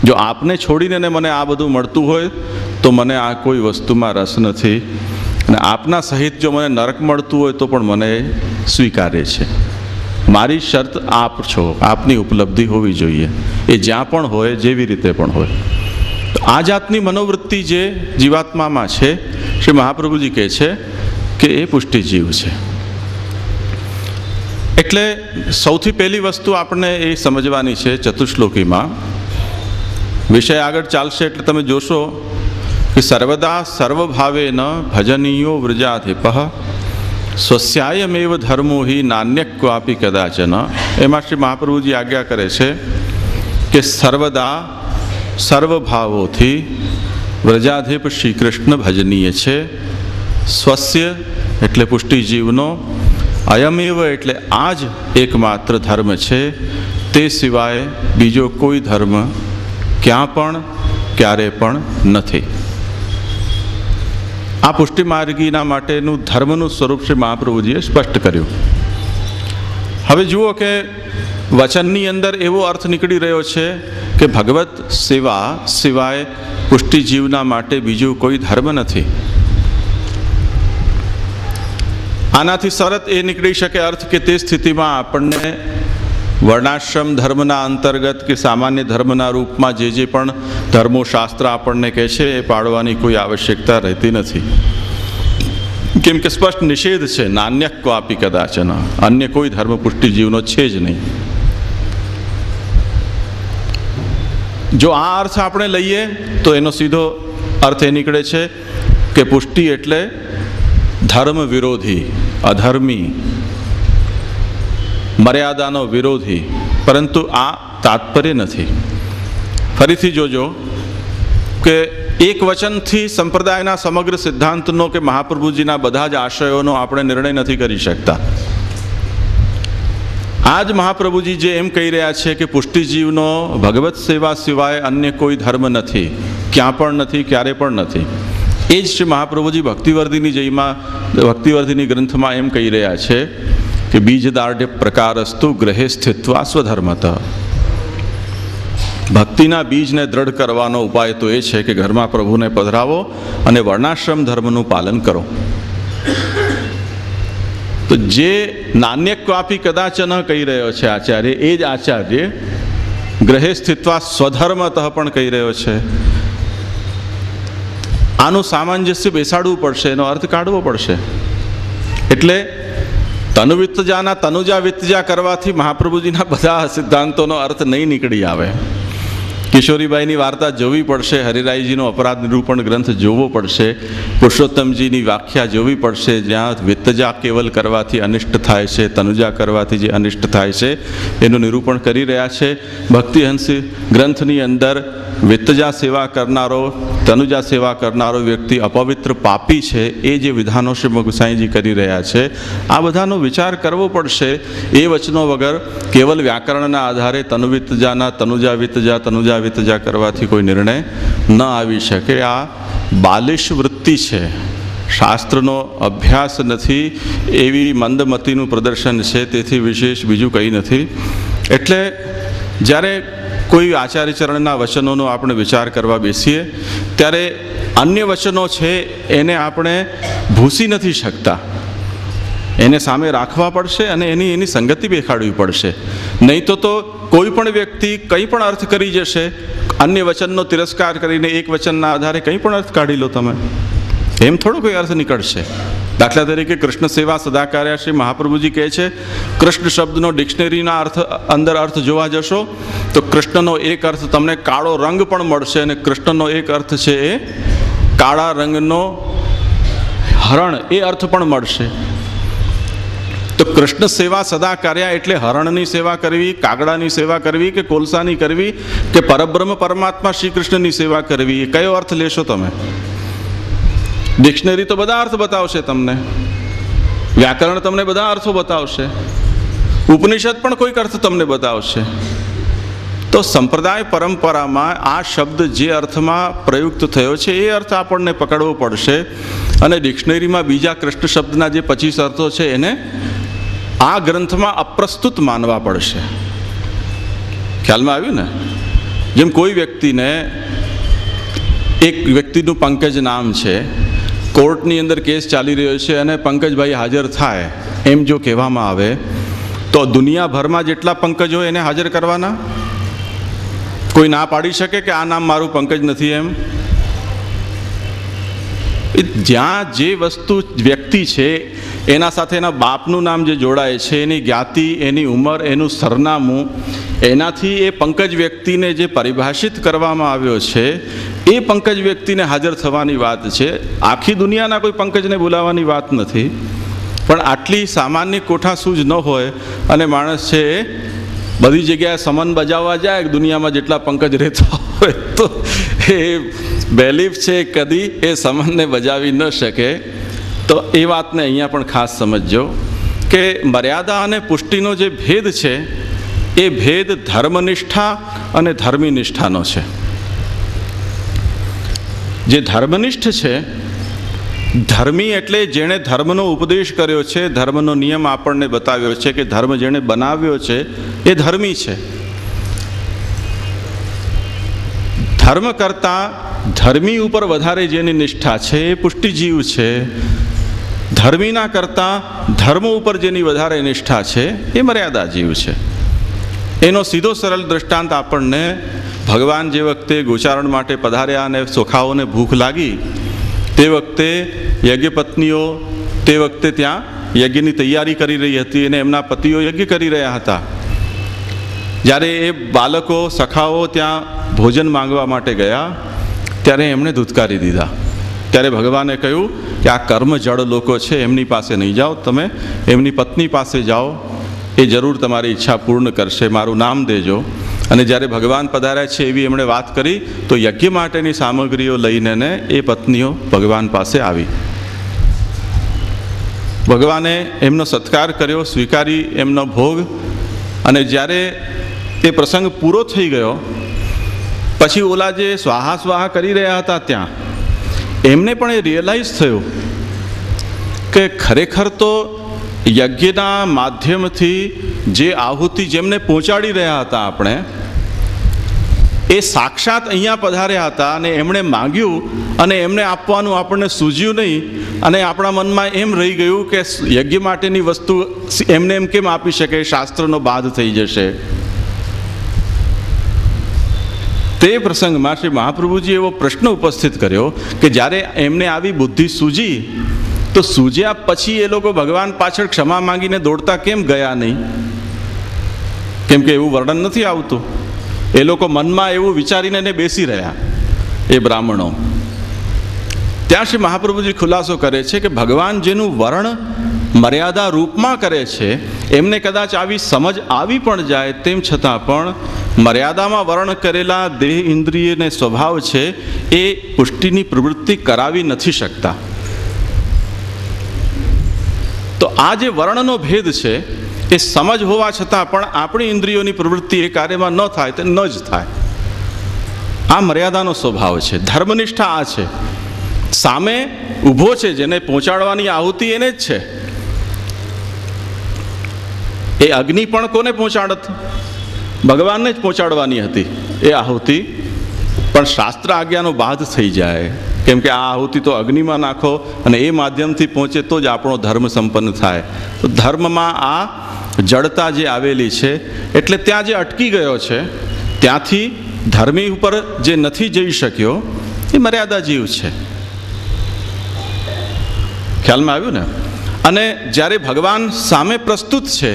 જો આપને છોડીને મને આ બધું મળતું હોય તો મને આ કોઈ વસ્તુમાં રસ નથી, અને આપના સહિત જો મને નરક મળતું હોય તો પણ મને સ્વીકાર્ય છે. મારી શરત આપ છો, આપની ઉપલબ્ધિ હોવી જોઈએ, એ જ્યાં પણ હોય, જેવી રીતે પણ હોય. તો આ જાતની મનોવૃત્તિ જે જીવાત્મામાં છે, શ્રી મહાપ્રભુજી કહે છે કે એ પુષ્ટિજીવ છે. એટલે સૌથી પહેલી વસ્તુ આપણે એ સમજવાની છે ચતુશ્લોકીમાં. વિષય આગળ ચાલશે એટલે તમે જોશો કે સર્વદા સર્વભાવેન ભજનીયો વ્રજાધિપ સ્વસ્યાયમેવ ધર્મો હિ નાન્ય ક્વાપી કદાચન. એમાં શ્રી મહાપ્રભુજી આજ્ઞા કરે છે કે સર્વદા સર્વભાવોથી વ્રજાધિપ શ્રી કૃષ્ણ ભજનીય છે. સ્વસ્ય એટલે પુષ્ટિજીવનો, અયમેવ એટલે આ જ એકમાત્ર ધર્મ છે, તે સિવાય બીજો કોઈ ધર્મ ક્યાં પણ ક્યારે પણ નથી. આ પુષ્ટિ માર્ગીના માટેનું ધર્મનું સ્વરૂપ શ્રી મહાપ્રભુજીએ સ્પષ્ટ કર્યું. હવે જુઓ કે વચનની અંદર એવો અર્થ નીકળી રહ્યો છે કે ભગવત સેવા સિવાય પુષ્ટિ જીવના માટે બીજું કોઈ ધર્મ નથી. આનાથી સરત એ નીકળી શકે અર્થ કે તે સ્થિતિમાં આપણને વર્ણાશ્રમ ધર્મના અંતર્ગત કે સામાન્ય ધર્મના રૂપમાં જે પણ ધર્મો શાસ્ત્ર આપણને કહે છે એ પાળવાની કોઈ આવશ્યકતા રહેતી નથી. કેમ કે સ્પષ્ટ નિષેધ છે, નાન્ય ક્વાપી કદાચન, અન્ય કોઈ ધર્મ પુષ્ટિ જીવનો છે જ નહીં. જો આ અર્થ આપણે લઈએ તો એનો સીધો અર્થ એ નીકળે છે કે પુષ્ટિ એટલે ધર્મ વિરોધી, અધર્મી, મર્યાદાનો વિરોધી, પરંતુ આ તાત્પર્ય નથી. ફરીથી જોજો કે એક વચનથી સંપ્રદાયના સમગ્ર સિદ્ધાંતનો કે મહાપ્રભુજીના બધા જ આશયોનો આપણે નિર્ણય નથી કરી શકતા. આ જ મહાપ્રભુજી જે એમ કહી રહ્યા છે કે પુષ્ટિજીવનો ભગવત સેવા સિવાય અન્ય કોઈ ધર્મ નથી, ક્યાં પણ નથી, ક્યારે પણ નથી, એ જ શ્રી મહાપ્રભુજી ભક્તિવર્ધિની ગ્રંથમાં એમ કહી રહ્યા છે કે બીજદાર્ઢ્ય પ્રકારસ્તુ ગ્રહે સ્થિત્વા સ્વધર્મત. ભક્તિના બીજને દ્રઢ કરવાનો ઉપાય તો એ છે કે ઘરમાં પ્રભુને પધરાવો અને વર્ણાશ્રમ ધર્મનું પાલન કરો. તો જે નાન્યક્વાપી કદાચન કહી રહ્યો છે આચાર્ય, એ જ આચાર્ય ગ્રહે સ્થિત્વા સ્વધર્મતઃ પણ કહી રહ્યો છે. આનું સામંજસ્ય બેસાડવું પડશે, એનો અર્થ કાઢવો પડશે. એટલે તનુવિત્તજાના તનુજા વિત્તજા કરવાથી મહાપ્રભુજીના બધા સિદ્ધાંતોનો અર્થ નહીં નીકળી આવે. કિશોરીબાઈની વાર્તા જોવી પડશે, હરિરાયજીનો અપરાધ નિરૂપણ ગ્રંથ જોવો પડશે, પુરુષોત્તમજીની વ્યાખ્યા જોવી પડશે, જ્યાં વિત્તજા કેવલ કરવાથી અનિષ્ટ થાય છે, તનુજા કરવાથી જે અનિષ્ટ થાય છે એનું નિરૂપણ કરી રહ્યા છે. ભક્તિહંસ ગ્રંથની અંદર વિત્તજા સેવા કરનારો, તનુજા સેવા કરનારો વ્યક્તિ અપવિત્ર પાપી છે, એ જે વિધાનો શ્રી ગુસાઈજી કરી રહ્યા છે, આ બધાનો વિચાર કરવો પડશે. એ વચનો વગર કેવલ વ્યાકરણના આધારે તનુવિત્તજાના તનુજા વિત્તજા કરવાથી કોઈ નિર્ણય ન આવી શકે. આ બાલિશ વૃત્તિ છે, શાસ્ત્રનો અભ્યાસ નથી એવી મંદમતીનું પ્રદર્શન છે. તેથી વિશેષ બીજું કંઈ નથી. એટલે જ્યારે કોઈ આચાર્યચરણના વચનોનો આપણે વિચાર કરવા બેસીએ ત્યારે અન્ય વચનો છે એને આપણે ભૂસી નથી શકતા, એને સામે રાખવા પડશે અને એની સંગતિ બેખાડવી પડશે. નહીં તો કોઈ પણ વ્યક્તિ કંઈ પણ અર્થ કરી જશે, અન્ય વચનનો તિરસ્કાર કરીને એક વચનના આધારે કંઈ પણ અર્થ કાઢી લો તમે, એમ થોડો કોઈ અર્થ નીકળશે. દાખલા તરીકે કૃષ્ણ સેવા સદાકાર્યા શ્રી મહાપ્રભુજી કહે છે, કૃષ્ણ શબ્દનો ડિક્શનરીના અંદર અર્થ જોવા જશો તો કૃષ્ણનો એક અર્થ તમને કાળો રંગ પણ મળશે અને કૃષ્ણનો એક અર્થ છે એ કાળા રંગનો હરણ, એ અર્થ પણ મળશે. તો કૃષ્ણ સેવા સદાકાર્યા એટલે હરણની સેવા કરવી, કાગડાની સેવા કરવી કે કોલસાની કરવી કે પરબ્રહ્મ પરમાત્મા શ્રી કૃષ્ણની સેવા કરવી, એ કયો અર્થ લેશો તમે? ડિક્શનરી તો બધા અર્થ બતાવશે તમને, વ્યાકરણ તમને બધા અર્થો બતાવશે, ઉપનિષદ પણ કોઈક અર્થ તમને બતાવશે. તો સંપ્રદાય પરંપરામાં આ શબ્દ જે અર્થમાં પ્રયુક્ત થયો છે એ અર્થ આપણને પકડવો પડશે અને ડિક્શનરીમાં બીજા કૃષ્ણ શબ્દના જે 25 અર્થો છે એને આ ગ્રંથમાં અપ્રસ્તુત માનવા પડશે. ખ્યાલમાં આવ્યું ને? જેમ કોઈ વ્યક્તિને, એક વ્યક્તિનું પંકજ નામ છે, કોર્ટની અંદર કેસ ચાલી રહ્યો છે અને પંકજભાઈ હાજર થાય એમ જો કહેવામાં આવે તો દુનિયાભરમાં જેટલા પંકજો એને હાજર કરવાના? કોઈ ના પાડી શકે કે આ નામ મારું પંકજ નથી એમ? જ્યાં જે વસ્તુ વ્યક્તિ છે એના સાથે એના બાપનું નામ જે જોડાય છે, એની જ્ઞાતિ, એની ઉંમર, એનું સરનામું, એનાથી એ પંકજ વ્યક્તિને જે પરિભાષિત કરવામાં આવ્યો છે એ પંકજ વ્યક્તિને હાજર થવાની વાત છે. આખી દુનિયાના કોઈ પંકજને બોલાવવાની વાત નથી. પણ આટલી સામાન્ય કોઠાસૂઝ ન હોય અને માણસ છે એ બધી જગ્યાએ સમન બજાવવા જાય દુનિયામાં જેટલા પંકજ રહેતા હોય, તો એ બેલીફ છે કદી એ સમનને બજાવી ન શકે. તો એ વાતને અહીંયા પણ ખાસ સમજજો કે મર્યાદા અને પુષ્ટિનો જે ભેદ છે એ ભેદ ધર્મનિષ્ઠા અને ધર્મીનિષ્ઠાનો છે. જે ધર્મનિષ્ઠ છે, ધર્મી એટલે જેણે ધર્મનો ઉપદેશ કર્યો છે, ધર્મનો નિયમ આપણને બતાવ્યો છે, કે ધર્મ જેણે બનાવ્યો છે એ ધર્મી છે. ધર્મ કરતાં ધર્મી ઉપર વધારે જેની નિષ્ઠા છે એ પુષ્ટિજીવ છે. ધર્મીના કરતાં ધર્મ ઉપર જેની વધારે નિષ્ઠા છે એ મર્યાદા જીવ છે. એનો સીધો સરળ દૃષ્ટાંત આપણને ભગવાન જે વખતે ગોચારણ માટે પધાર્યા અને સોખાઓને ભૂખ લાગી તે વખતે યજ્ઞપત્નીઓ તે વખતે ત્યાં યજ્ઞની તૈયારી કરી રહી હતી અને એમના પતિઓ યજ્ઞ કરી રહ્યા હતા. જ્યારે એ બાળકો સખાઓ ત્યાં ભોજન માંગવા માટે ગયા ત્યારે એમણે ધૂતકારી દીધા. ત્યારે ભગવાને કહ્યું કે આ કર્મ જડ લોકો છે, એમની પાસે નહીં જાઓ, તમે એમની પત્ની પાસે જાઓ, એ જરૂર તમારી ઈચ્છા પૂર્ણ કરશે, મારું નામ દેજો. અને જ્યારે ભગવાન પધાર્યા છે એવી એમણે વાત કરી તો યજ્ઞ માટેની સામગ્રીઓ લઈને એ પત્નીઓ ભગવાન પાસે આવી. ભગવાને એમનો સત્કાર કર્યો, સ્વીકારી એમનો ભોગ. અને જ્યારે એ પ્રસંગ પૂરો થઈ ગયો પછી ઓલા જે સ્વાહા સ્વાહા કરી રહ્યા હતા ત્યાં એમને પણ એ રિયલાઇઝ થયું કે ખરેખર તો યજ્ઞના માધ્યમથી જે આહુતિ જેમને પહોંચાડી રહ્યા હતા આપણે, એ સાક્ષાત અહીંયા પધાર્યા હતા અને એમણે માંગ્યું અને એમને આપવાનું આપણને સૂઝ્યું નહીં. અને આપણા મનમાં એમ રહી ગયું કે યજ્ઞ માટેની વસ્તુ એમને એમ કેમ આપી શકે, શાસ્ત્રનો બાધ થઈ જશે. તે પ્રસંગમાં શ્રી મહાપ્રભુજી એવો પ્રશ્ન ઉપસ્થિત કર્યો કે જ્યારે એમને આવી બુદ્ધિ સૂજી તો સૂજ્યા પછી એ લોકો ભગવાન પાછળ ક્ષમા માંગીને દોડતા કેમ ગયા નહીં? કેમ કે એવું વર્ણન નથી આવતું. એ લોકો મનમાં એવું વિચારીને બેસી રહ્યા એ બ્રાહ્મણો. ત્યાં શ્રી મહાપ્રભુજી ખુલાસો કરે છે કે ભગવાન જેનું વર્ણ મર્યાદા રૂપમાં કરે છે એમને કદાચ આવી સમજ આવી પણ જાય, તેમ છતાં પણ મર્યાદામાં વર્ણ કરેલા દેહ ઇન્દ્રિયને સ્વભાવ છે એ પુષ્ટિની પ્રવૃત્તિ કરાવી નથી શકતા. તો આ જે વર્ણનો ભેદ છે એ સમજ હોવા છતાં પણ આપણી ઇન્દ્રિયોની પ્રવૃત્તિ એ કાર્યમાં ન થાય તે ન જ થાય. આ મર્યાદાનો સ્વભાવ છે. ધર્મનિષ્ઠા આ છે. સામે ઊભો છે જેને પહોંચાડવાની આહુતિ એને જ છે. એ અગ્નિ પણ કોને પહોંચાડત? ભગવાનને જ પહોંચાડવાની હતી એ આહુતિ, પણ શાસ્ત્ર આજ્ઞાનો બાધ થઈ જાય. કેમ કે આ આહુતિ તો અગ્નિમાં નાખો અને એ માધ્યમથી પહોંચે તો જ આપણો ધર્મ સંપન્ન થાય. તો ધર્મમાં આ જડતા જે આવેલી છે એટલે ત્યાં જે અટકી ગયો છે ત્યાંથી ધર્મી ઉપર જે નથી જઈ શક્યો એ મર્યાદા જીવ છે. ખ્યાલમાં આવ્યું ને? અને જ્યારે ભગવાન સામે પ્રસ્તુત છે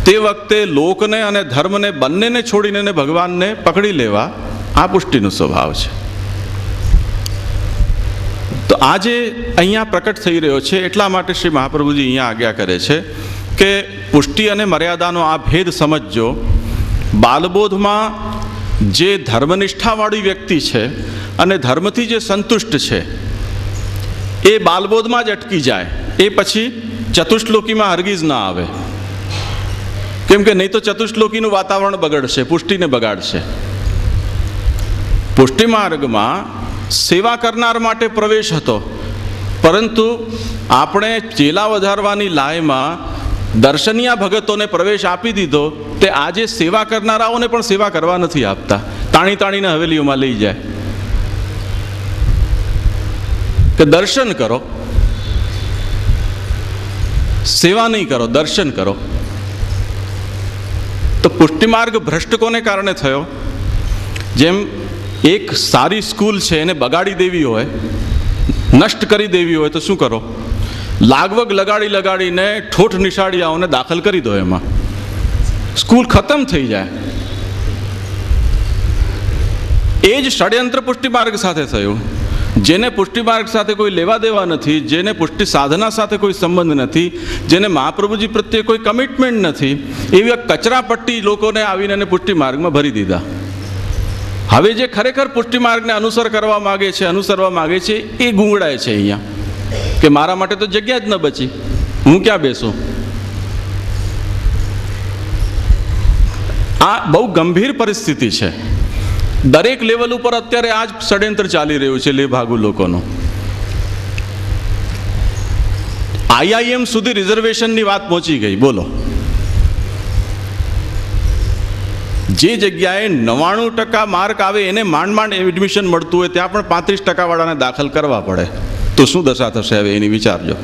તે વખતે લોકને અને ધર્મને બંનેને છોડીને ભગવાનને પકડી લેવા આ પુષ્ટિનો સ્વભાવ છે. તો આ જે અહીંયા પ્રકટ થઈ રહ્યો છે એટલા માટે શ્રી મહાપ્રભુજી અહીંયા આજ્ઞા કરે છે કે પુષ્ટિ અને મર્યાદાનો આ ભેદ સમજજો. બાલબોધમાં જે ધર્મનિષ્ઠાવાળી વ્યક્તિ છે અને ધર્મથી જે સંતુષ્ટ છે એ બાલબોધમાં જ અટકી જાય, એ પછી ચતુશ્લોકીમાં હરગીજ ના આવે. કેમ કે નહીં તો ચતુશ્લોકીનું વાતાવરણ બગડશે, પુષ્ટિને બગાડશે. પુષ્ટિ માર્ગમાં સેવા કરનાર માટે પ્રવેશ હતો, પરંતુ આપણે ચેલા વધારવાની લાયમાં દર્શનીય ભગતોને પ્રવેશ આપી દીધો. તે આજે સેવા કરનારાઓને પણ સેવા કરવા નથી આપતા, તાણી તાણીને હવેલીઓમાં લઈ જાય કે દર્શન કરો, સેવા નહીં કરો, દર્શન કરો. તો પુષ્ટિ માર્ગ ભ્રષ્ટ કોને કારણે થયો? જેમ એક સારી સ્કૂલ છે એને બગાડી દેવી હોય, નષ્ટ કરી દેવી હોય તો શું કરો? લાગવગ લગાડીને ઠોઠ નિશાળિયાઓને દાખલ કરી દો, એમાં સ્કૂલ ખતમ થઈ જાય. એ જ ષડયંત્ર પુષ્ટિ માર્ગ સાથે થયું. જેને પુષ્ટિ માર્ગ સાથે કોઈ લેવા દેવા નથી, જેને પુષ્ટિ સાધના સાથે કોઈ સંબંધ નથી, જેને મહાપ્રભુજી પ્રત્યે કોઈ કમિટમેન્ટ નથી, એવી કચરાપટ્ટી લોકોને આવીને પુષ્ટિ માર્ગમાં ભરી દીધા. હવે જે ખરેખર પુષ્ટિ માર્ગને અનુસરવા માગે છે એ ગુંગળાય છે અહીંયા કે મારા માટે તો જગ્યા જ ન બચી, હું ક્યાં બેસું? આ બહુ ગંભીર પરિસ્થિતિ છે. દરેક લેવલ ઉપર અત્યારે આ જ ષડયંત્ર ચાલી રહ્યું છે લેભાગુ લોકોનું. IIM સુધી રિઝર્વેશનની વાત પહોંચી ગઈ. બોલો, જે જગ્યાએ 99% માર્ક આવે એને માંડ એડમિશન મળતું હોય ત્યાં પણ 35% વાળાને દાખલ કરવા પડે, તો શું દશા થશે હવે એની વિચારજો.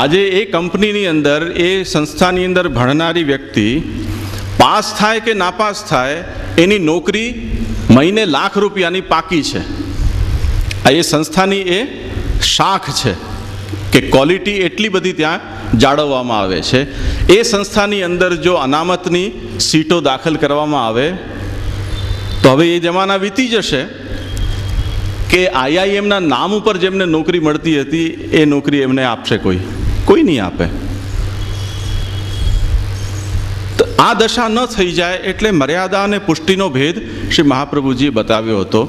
આજે એ કંપનીની અંદર, એ સંસ્થાની અંદર ભણનારી વ્યક્તિ પાસ થાય કે નાપાસ થાય, એની નોકરી મહિને લાખ રૂપિયાની પાકી છે. આ એ સંસ્થાની એ શાખ છે કે ક્વોલિટી એટલી બધી ત્યાં જાળવવામાં આવે છે. એ સંસ્થાની અંદર જો અનામતની સીટો દાખલ કરવામાં આવે તો હવે એ જમાના વીતી જશે કે IIMના નામ ઉપર જેમને નોકરી મળતી હતી એ નોકરી એમને આપશે કોઈ નહીં આપે. તો આ દશા ન થઈ જાય એટલે મર્યાદા અને પુષ્ટિનો ભેદ શ્રી મહાપ્રભુજીએ બતાવ્યો હતો.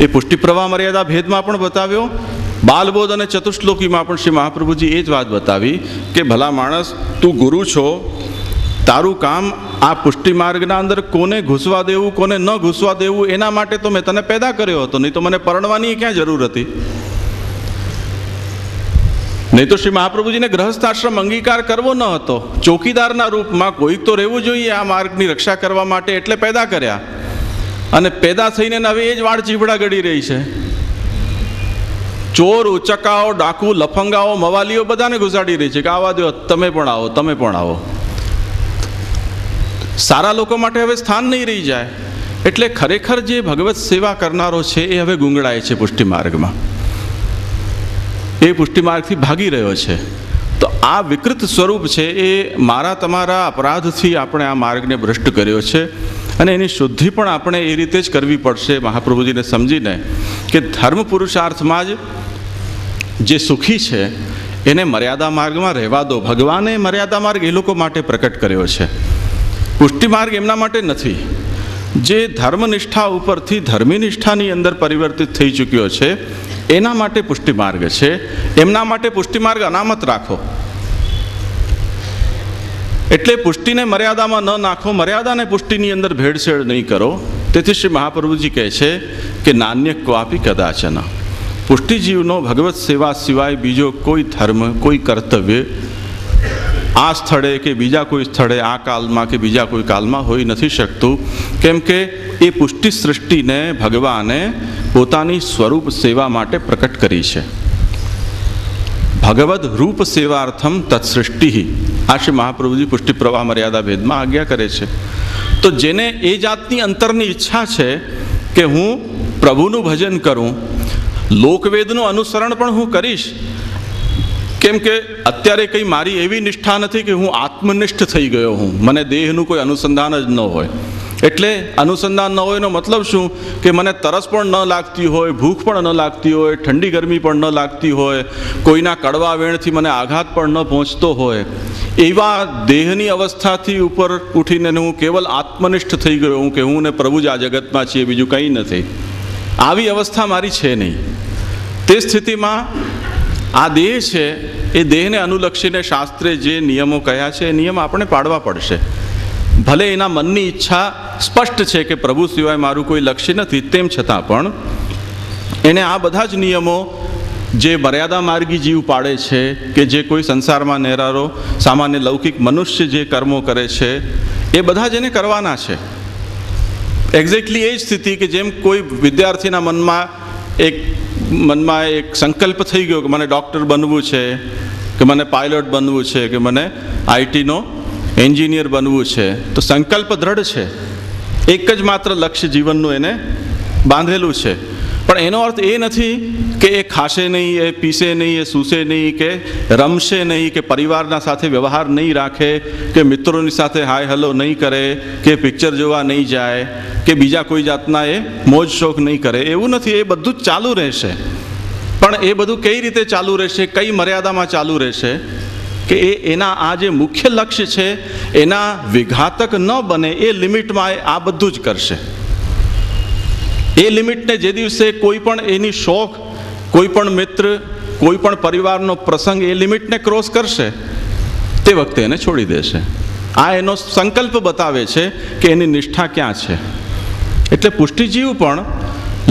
એ પુષ્ટિ પ્રવાહ મર્યાદા ભેદમાં પણ બતાવ્યો, બાલબોધ અને ચતુશ્લોકીમાં પણ શ્રી મહાપ્રભુજી એ જ વાત બતાવી કે ભલા માણસ, તું ગુરુ છો, તારું કામ આ પુષ્ટિ માર્ગના અંદર કોને ઘૂસવા દેવું કોને ન ઘૂસવા દેવું એના માટે તો મેં તને પેદા કર્યો હતો, નહીં તો મને પરણવાની ક્યાં જરૂર હતી. નહીં તો શ્રી મહાપ્રભુજીને ગ્રહસ્થાશ્રમ અંગીકાર કરવો ન હતો. ચોકીદારના રૂપમાં કોઈક તો રહેવું જોઈએ આ માર્ગની રક્ષા કરવા માટે, એટલે પેદા કર્યા. અને પેદા થઈને હવે એ જ વાળ ચીભડા ગળી રહી છે. ચોર, ઉચકાઓ, ડાકુ, લફંગાઓ, મવાલીઓ બધાને ઘુસાડી રહી છે કે આવા દો, તમે પણ આવો, તમે પણ આવો. સારા લોકો માટે હવે સ્થાન નહીં રહી જાય. એટલે ખરેખર જે ભગવત સેવા કરનારો છે એ હવે ગુંગળાય છે પુષ્ટિ માર્ગમાં, એ પુષ્ટિ માર્ગથી ભાગી રહ્યો છે. તો આ વિકૃત સ્વરૂપ છે એ મારા તમારા અપરાધથી આપણે આ માર્ગને ભ્રષ્ટ કર્યો છે. અને એની શુદ્ધિ પણ આપણે એ રીતે જ કરવી પડશે મહાપ્રભુજીને સમજીને કે ધર્મ પુરુષાર્થમાં જ જે સુખી છે એને મર્યાદા માર્ગમાં રહેવા દો. ભગવાને મર્યાદા માર્ગ એ લોકો માટે પ્રકટ કર્યો છે, પુષ્ટિ માર્ગ એમના માટે નથી. જે ધર્મનિષ્ઠા ઉપરથી ધર્મીનિષ્ઠાની અંદર પરિવર્તિત થઈ ચૂક્યો છે એના માટે પુષ્ટિ માર્ગ છે. એમના માટે પુષ્ટિ માર્ગ અનામત રાખો. એટલે પુષ્ટિને મર્યાદામાં ન નાખો, મર્યાદાને પુષ્ટિની અંદર ભેળસેળ નહીં કરો. તેથી શ્રી મહાપ્રભુજી કહે છે કે નાન્ય ક્વાપી કદાચન, પુષ્ટિજીવનો ભગવત સેવા સિવાય બીજો કોઈ ધર્મ, કોઈ કર્તવ્ય આ સ્થળે કે બીજા કોઈ સ્થળે, આ કાલમાં કે બીજા કોઈ કાલમાં હોઈ નથી શકતું. કેમ કે એ પુષ્ટિ સૃષ્ટિને ભગવાને પોતાની સ્વરૂપ સેવા માટે પ્રકટ કરી છે. ભગવદ રૂપ સેવાર્થમ તત્સૃષ્ટિ, આ શ્રી મહાપ્રભુજી પુષ્ટિ પ્રવાહ મર્યાદા ભેદમાં આજ્ઞા કરે છે. તો જેને એ જાતની અંતરની ઈચ્છા છે કે હું પ્રભુનું ભજન કરું, લોકવેદનું અનુસરણ પણ હું કરીશ, કેમ કે અત્યારે કંઈ મારી એવી નિષ્ઠા નથી કે હું આત્મનિષ્ઠ થઈ ગયો હું, મને દેહનું કોઈ અનુસંધાન જ ન હોય. એટલે અનુસંધાન ન હોય એનો મતલબ શું કે મને તરસ પણ ન લાગતી હોય, ભૂખ પણ ન લાગતી હોય, ઠંડી ગરમી પણ ન લાગતી હોય, કોઈના કડવા વેણથી મને આઘાત પણ ન પહોંચતો હોય, એવા દેહની અવસ્થાથી ઉપર ઉઠીને હું કેવલ આત્મનિષ્ઠ થઈ ગયો હું કે હું ને પ્રભુ જ આ જગતમાં છીએ, બીજું કંઈ નથી. આવી અવસ્થા મારી છે નહીં. તે સ્થિતિમાં આ દેહ છે એ દેહને અનુલક્ષીને શાસ્ત્રે જે નિયમો કહ્યા છે એ નિયમ આપણે પાડવા પડશે. ભલે એના મનની ઈચ્છા સ્પષ્ટ છે કે પ્રભુ સિવાય મારું કોઈ લક્ષ્ય નથી, તેમ છતાં પણ એને આ બધા જ નિયમો જે મર્યાદા માર્ગી જીવ પાડે છે કે જે કોઈ સંસારમાં નેરારો સામાન્ય લૌકિક મનુષ્ય જે કર્મો કરે છે એ બધા જ એને કરવાના છે. એક્ઝેક્ટલી એ જ સ્થિતિ કે જેમ કોઈ વિદ્યાર્થીના મનમાં એક સંકલ્પ થઈ ગયો કે મને ડૉક્ટર બનવું છે, કે મને પાયલોટ બનવું છે, કે મને આઈટીનો એન્જિનિયર બનવું છે, તો સંકલ્પ દ્રઢ છે, એક જ માત્ર લક્ષ્ય જીવનનું એને બાંધેલું છે. પણ એનો અર્થ એ નથી કે એ ખાશે નહીં, એ પીશે નહીં, એ સૂશે નહીં, કે રમશે નહીં, કે પરિવારના સાથે વ્યવહાર નહીં રાખે, કે મિત્રોની સાથે હાય હલો નહીં કરે, કે પિક્ચર જોવા નહીં જાય, કે બીજા કોઈ જાતના એ મોજ શોખ નહીં કરે. એવું નથી. એ બધું જ ચાલુ રહેશે. પણ એ બધું કઈ રીતે ચાલુ રહેશે, કઈ મર્યાદામાં ચાલુ રહેશે કે એના આ જે મુખ્ય લક્ષ્ય છે એના વિઘાતક ન બને એ લિમિટમાં આ બધું જ કરશે. એ લિમિટને જે દિવસે કોઈ પણ એની શોખ, કોઈ પણ મિત્ર, કોઈ પણ પરિવારનો પ્રસંગ એ લિમિટને ક્રોસ કરશે તે વખતે એને છોડી દેશે. આ એનો સંકલ્પ બતાવે છે કે એની નિષ્ઠા ક્યાં છે. એટલે પુષ્ટિજીવ પણ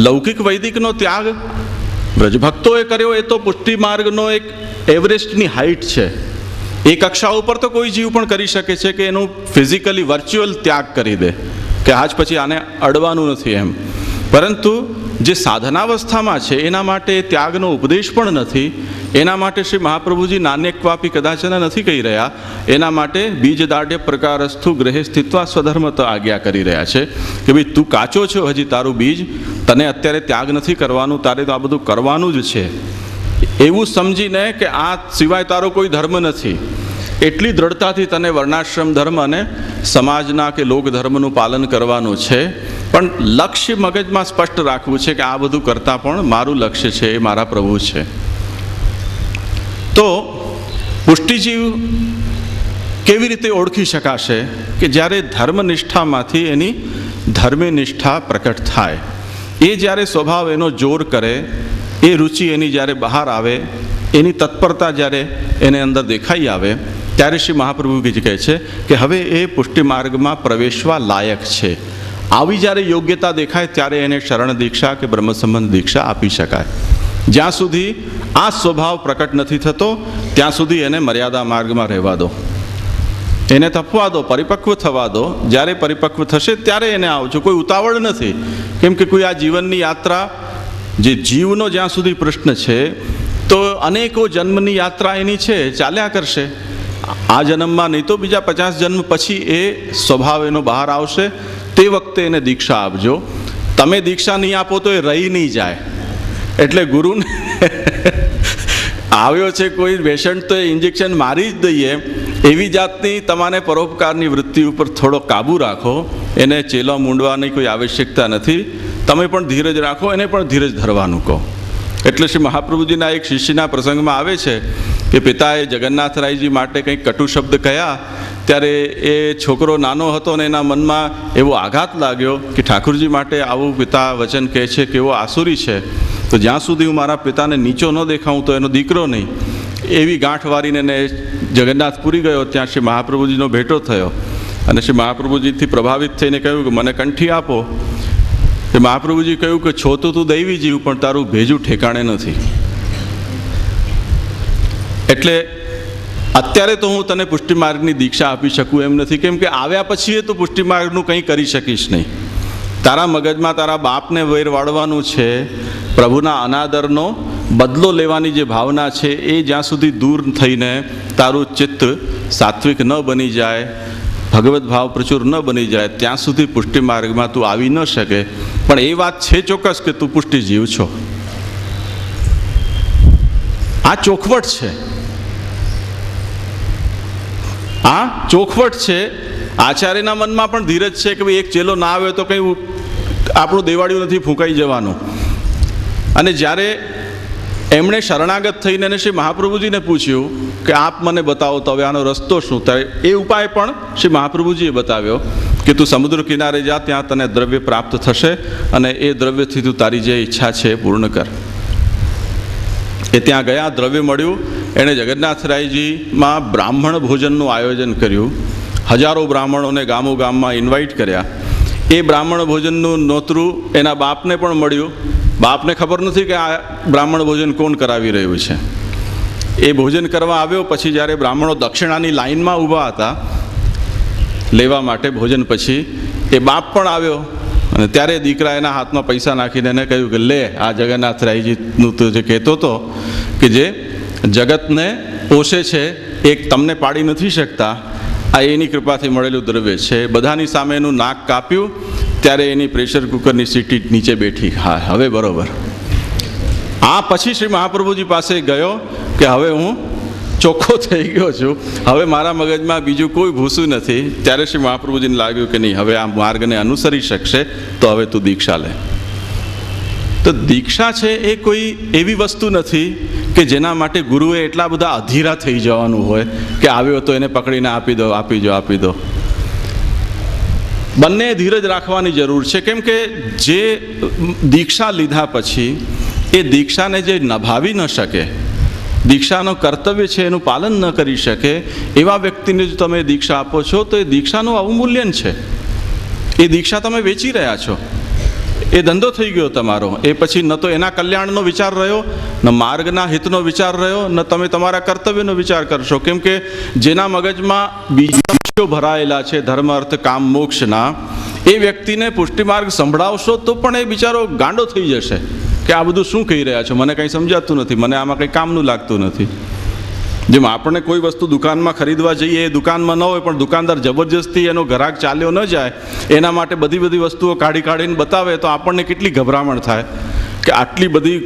લૌકિક વૈદિકનો ત્યાગ વ્રજભક્તોએ કર્યો એ તો પુષ્ટિ માર્ગનો એક એવરેસ્ટની હાઇટ છે. એ કક્ષા ઉપર તો કોઈ જીવ પણ કરી શકે છે કે એનું ફિઝિકલી વર્ચ્યુઅલ ત્યાગ કરી દે કે આજ પછી આને અડવાનું નથી એમ. પરંતુ જે સાધનાવસ્થામાં છે એના માટે ત્યાગનો ઉપદેશ પણ નથી. એના માટે શ્રી મહાપ્રભુજી નાન્યક્વાપી કદાચન નથી કહી રહ્યા. એના માટે બીજ દાઢ્ય પ્રકારસ્થુ ગ્રહે સ્થિત્વા સ્વધર્મ તો આજ્ઞા કરી રહ્યા છે કે ભાઈ તું કાચો છો, હજી તારું બીજ, તને અત્યારે ત્યાગ નથી કરવાનું, તારે તો આ બધું કરવાનું જ છે એવું સમજીને કે આ સિવાય તારો કોઈ ધર્મ નથી, એટલી દ્રઢતાથી તને વર્ણાશ્રમ ધર્મ અને સમાજના કે લોક ધર્મનું પાલન કરવાનું છે. પણ લક્ષ્ય મગજમાં સ્પષ્ટ રાખવું છે કે આ બધું કરતાં પણ મારું લક્ષ્ય છે એ મારા પ્રભુ છે. તો પુષ્ટિજીવ કેવી રીતે ઓળખી શકાશે કે જ્યારે ધર્મનિષ્ઠામાંથી એની ધર્મનિષ્ઠા પ્રકટ થાય, એ જ્યારે સ્વભાવ એનો જોર કરે, એ રુચિ એની જ્યારે બહાર આવે, એની તત્પરતા જ્યારે એને અંદર દેખાઈ આવે, ત્યારે શ્રી મહાપ્રભુજી કહે છે કે હવે એ પુષ્ટિ માર્ગમાં પ્રવેશવા લાયક છે. આવી જ્યારે યોગ્યતા દેખાય ત્યારે એને શરણ દીક્ષા કે બ્રહ્મ સંબંધ દીક્ષા આપી શકાય. જ્યાં સુધી આ સ્વભાવ પ્રકટ નથી થતો ત્યાં સુધી એને મર્યાદા માર્ગમાં રહેવા દો, એને તપવા દો, પરિપક્વ થવા દો. જ્યારે પરિપક્વ થશે ત્યારે એને આવજો, કોઈ ઉતાવળ નથી. કેમ કે કોઈ આ જીવનની યાત્રા, જે જીવનો જ્યાં સુધી પ્રશ્ન છે તો અનેકો જન્મની યાત્રા એની છે, ચાલ્યા કરશે. આ જન્મમાં નહીં તો બીજા 50 જન્મ પછી એ સ્વભાવ એનો બહાર આવશે. તે વખતે એને દીક્ષા આપજો. તમે દીક્ષા નહીં આપો તો એ રહી નહીં જાય. એટલે ગુરુને આવ્યો છે કોઈ પેશન્ટ તો એ ઇન્જેક્શન મારી જ દઈએ એવી જાતની તમારે પરોપકારની વૃત્તિ ઉપર થોડો કાબુ રાખો. એને ચેલા મૂંડવાની કોઈ આવશ્યકતા નથી. તમે પણ ધીરજ રાખો, એને પણ ધીરજ ધરવાનું કહો. એટલે શ્રી મહાપ્રભુજીના એક શિષ્યના પ્રસંગમાં આવે છે કે પિતાએ જગન્નાથરાયજી માટે કંઈક કટુ શબ્દ કહ્યા, ત્યારે એ છોકરો નાનો હતો ને એના મનમાં એવો આઘાત લાગ્યો કે ઠાકુરજી માટે આવું પિતા વચન કહે છે કે એવો આસુરી છે, તો જ્યાં સુધી હું મારા પિતાને નીચો ન દેખાઉં તો એનો દીકરો નહીં. એવી ગાંઠ વારીને એને જગન્નાથપુરી ગયો. ત્યાં શ્રી મહાપ્રભુજીનો ભેટો થયો અને શ્રી મહાપ્રભુજીથી પ્રભાવિત થઈને કહ્યું કે મને કંઠી આપો. એ મહાપ્રભુજી કહ્યું કે છો તો તું દૈવી જીવ, પણ તારું ભેજું ઠેકાણે નથી. એટલે અત્યારે તો હું તને પુષ્ટિ માર્ગની દીક્ષા આપી શકું એમ નથી. કેમ કે આવ્યા પછી તો પુષ્ટિ માર્ગનું કંઈ કરી શકીશ નહીં. તારા મગજમાં તારા બાપને વૈર વાળવાનું છે, પ્રભુના અનાદરનો બદલો લેવાની જે ભાવના છે એ જ્યાં સુધી દૂર થઈને તારું ચિત્ત સાત્વિક ન બની જાય, ભગવત ભાવ પ્રચુર ન બની જાય, ત્યાં સુધી પુષ્ટિ માર્ગમાં તું આવી ન શકે. પણ એ વાત છે ચોક્કસ કે તું પુષ્ટિ જીવ છો. આ ચોખવટ છે, આ ચોખવટ છે. આચાર્યના મનમાં પણ ધીરજ છે કે ભાઈ એક ચેલો ના આવે તો કંઈ આપણું દેવાળિયું નથી ફૂંકાઈ જવાનું. અને જ્યારે એમણે શરણાગત થઈને શ્રી મહાપ્રભુજીને પૂછ્યું કે આપ મને બતાવો તો હવે આનો રસ્તો શું થાય, એ ઉપાય પણ શ્રી મહાપ્રભુજીએ બતાવ્યો કે તું સમુદ્ર કિનારે જા, ત્યાં તને દ્રવ્ય પ્રાપ્ત થશે અને એ દ્રવ્યથી તું તારી જે ઈચ્છા છે એ પૂર્ણ કર. એ ત્યાં ગયા, દ્રવ્ય મળ્યું. એણે જગન્નાથરાયજીમાં બ્રાહ્મણ ભોજનનું આયોજન કર્યું. હજારો બ્રાહ્મણોને ગામો ગામમાં ઇન્વાઇટ કર્યા. એ બ્રાહ્મણ ભોજનનું નોતરું એના બાપને પણ મળ્યું. બાપને ખબર નથી કે આ બ્રાહ્મણ ભોજન કોણ કરાવી રહ્યું છે. એ ભોજન કરવા આવ્યો. પછી જ્યારે બ્રાહ્મણો દક્ષિણાની લાઈનમાં ઊભા હતા લેવા માટે ભોજન પછી, એ બાપ પણ આવ્યો અને ત્યારે દીકરા એના હાથમાં પૈસા નાખીને એને કહ્યું કે લે, આ જગન્નાથરાયજીનું તો જે કહેતો હતો કે જે જગતને પોષે છે, એક તમને પાડી નથી શકતા, આ એની કૃપાથી મળેલું દ્રવ્ય છે. બધાની સામે એનું નાક કાપ્યું. ત્યારે એની પ્રેશર કુકરની સીટી નીચે બેઠી. હા, હવે બરોબર. આ પછી શ્રી મહાપ્રભુજી પાસે ગયો કે હવે હું ચોખ્ખો થઈ ગયો છું, હવે મારા મગજમાં બીજું કોઈ ભૂસું નથી. ત્યારે શ્રી મહાપ્રભુજીને લાગ્યું કે નહીં, હવે આ માર્ગને અનુસરી શકશે તો હવે તું દીક્ષા લે. તો દીક્ષા છે એ કોઈ એવી વસ્તુ નથી કે જેના માટે ગુરુએ એટલા બધા અધીરા થઈ જવાનું હોય કે આવ્યો તો એને પકડીને આપી દો, આપી દો, આપી દો. બંને ધીરજ રાખવાની જરૂર છે. કેમ કે જે દીક્ષા લીધા પછી એ દીક્ષાને જે નભાવી ન શકે, દીક્ષાનો કર્તવ્ય છે એનું પાલન ન કરી શકે એવા વ્યક્તિને જો તમે દીક્ષા આપો છો તો એ દીક્ષાનું અવમૂલ્યન છે. એ દીક્ષા તમે વેચી રહ્યા છો. એ ધંધો થઈ ગયો તમારો. એ પછી ન તો એના કલ્યાણનો વિચાર રહ્યો, ન માર્ગના હિતનો વિચાર રહ્યો, ન તમે તમારા કર્તવ્યનો વિચાર કરશો. કેમ કે જેના મગજમાં બીજો ભરાયેલા છે ધર્મ અર્થ કામ મોક્ષના, એ વ્યક્તિને પુષ્ટિમાર્ગ સંભળાવશો તો પણ એ બિચારો ગાંડો થઈ જશે કે આ બધું શું કહી રહ્યા છો, મને કંઈ સમજાતું નથી, મને આમાં કંઈ કામનું લાગતું નથી. જેમ આપણને કોઈ વસ્તુ દુકાનમાં ખરીદવા જઈએ, એ દુકાનમાં ન હોય પણ દુકાનદાર જબરજસ્તી એનો ગ્રાહક ચાલ્યો ન જાય એના માટે બધી વસ્તુઓ કાઢીને બતાવે તો આપણને કેટલી ગભરામણ થાય કે આટલી બધી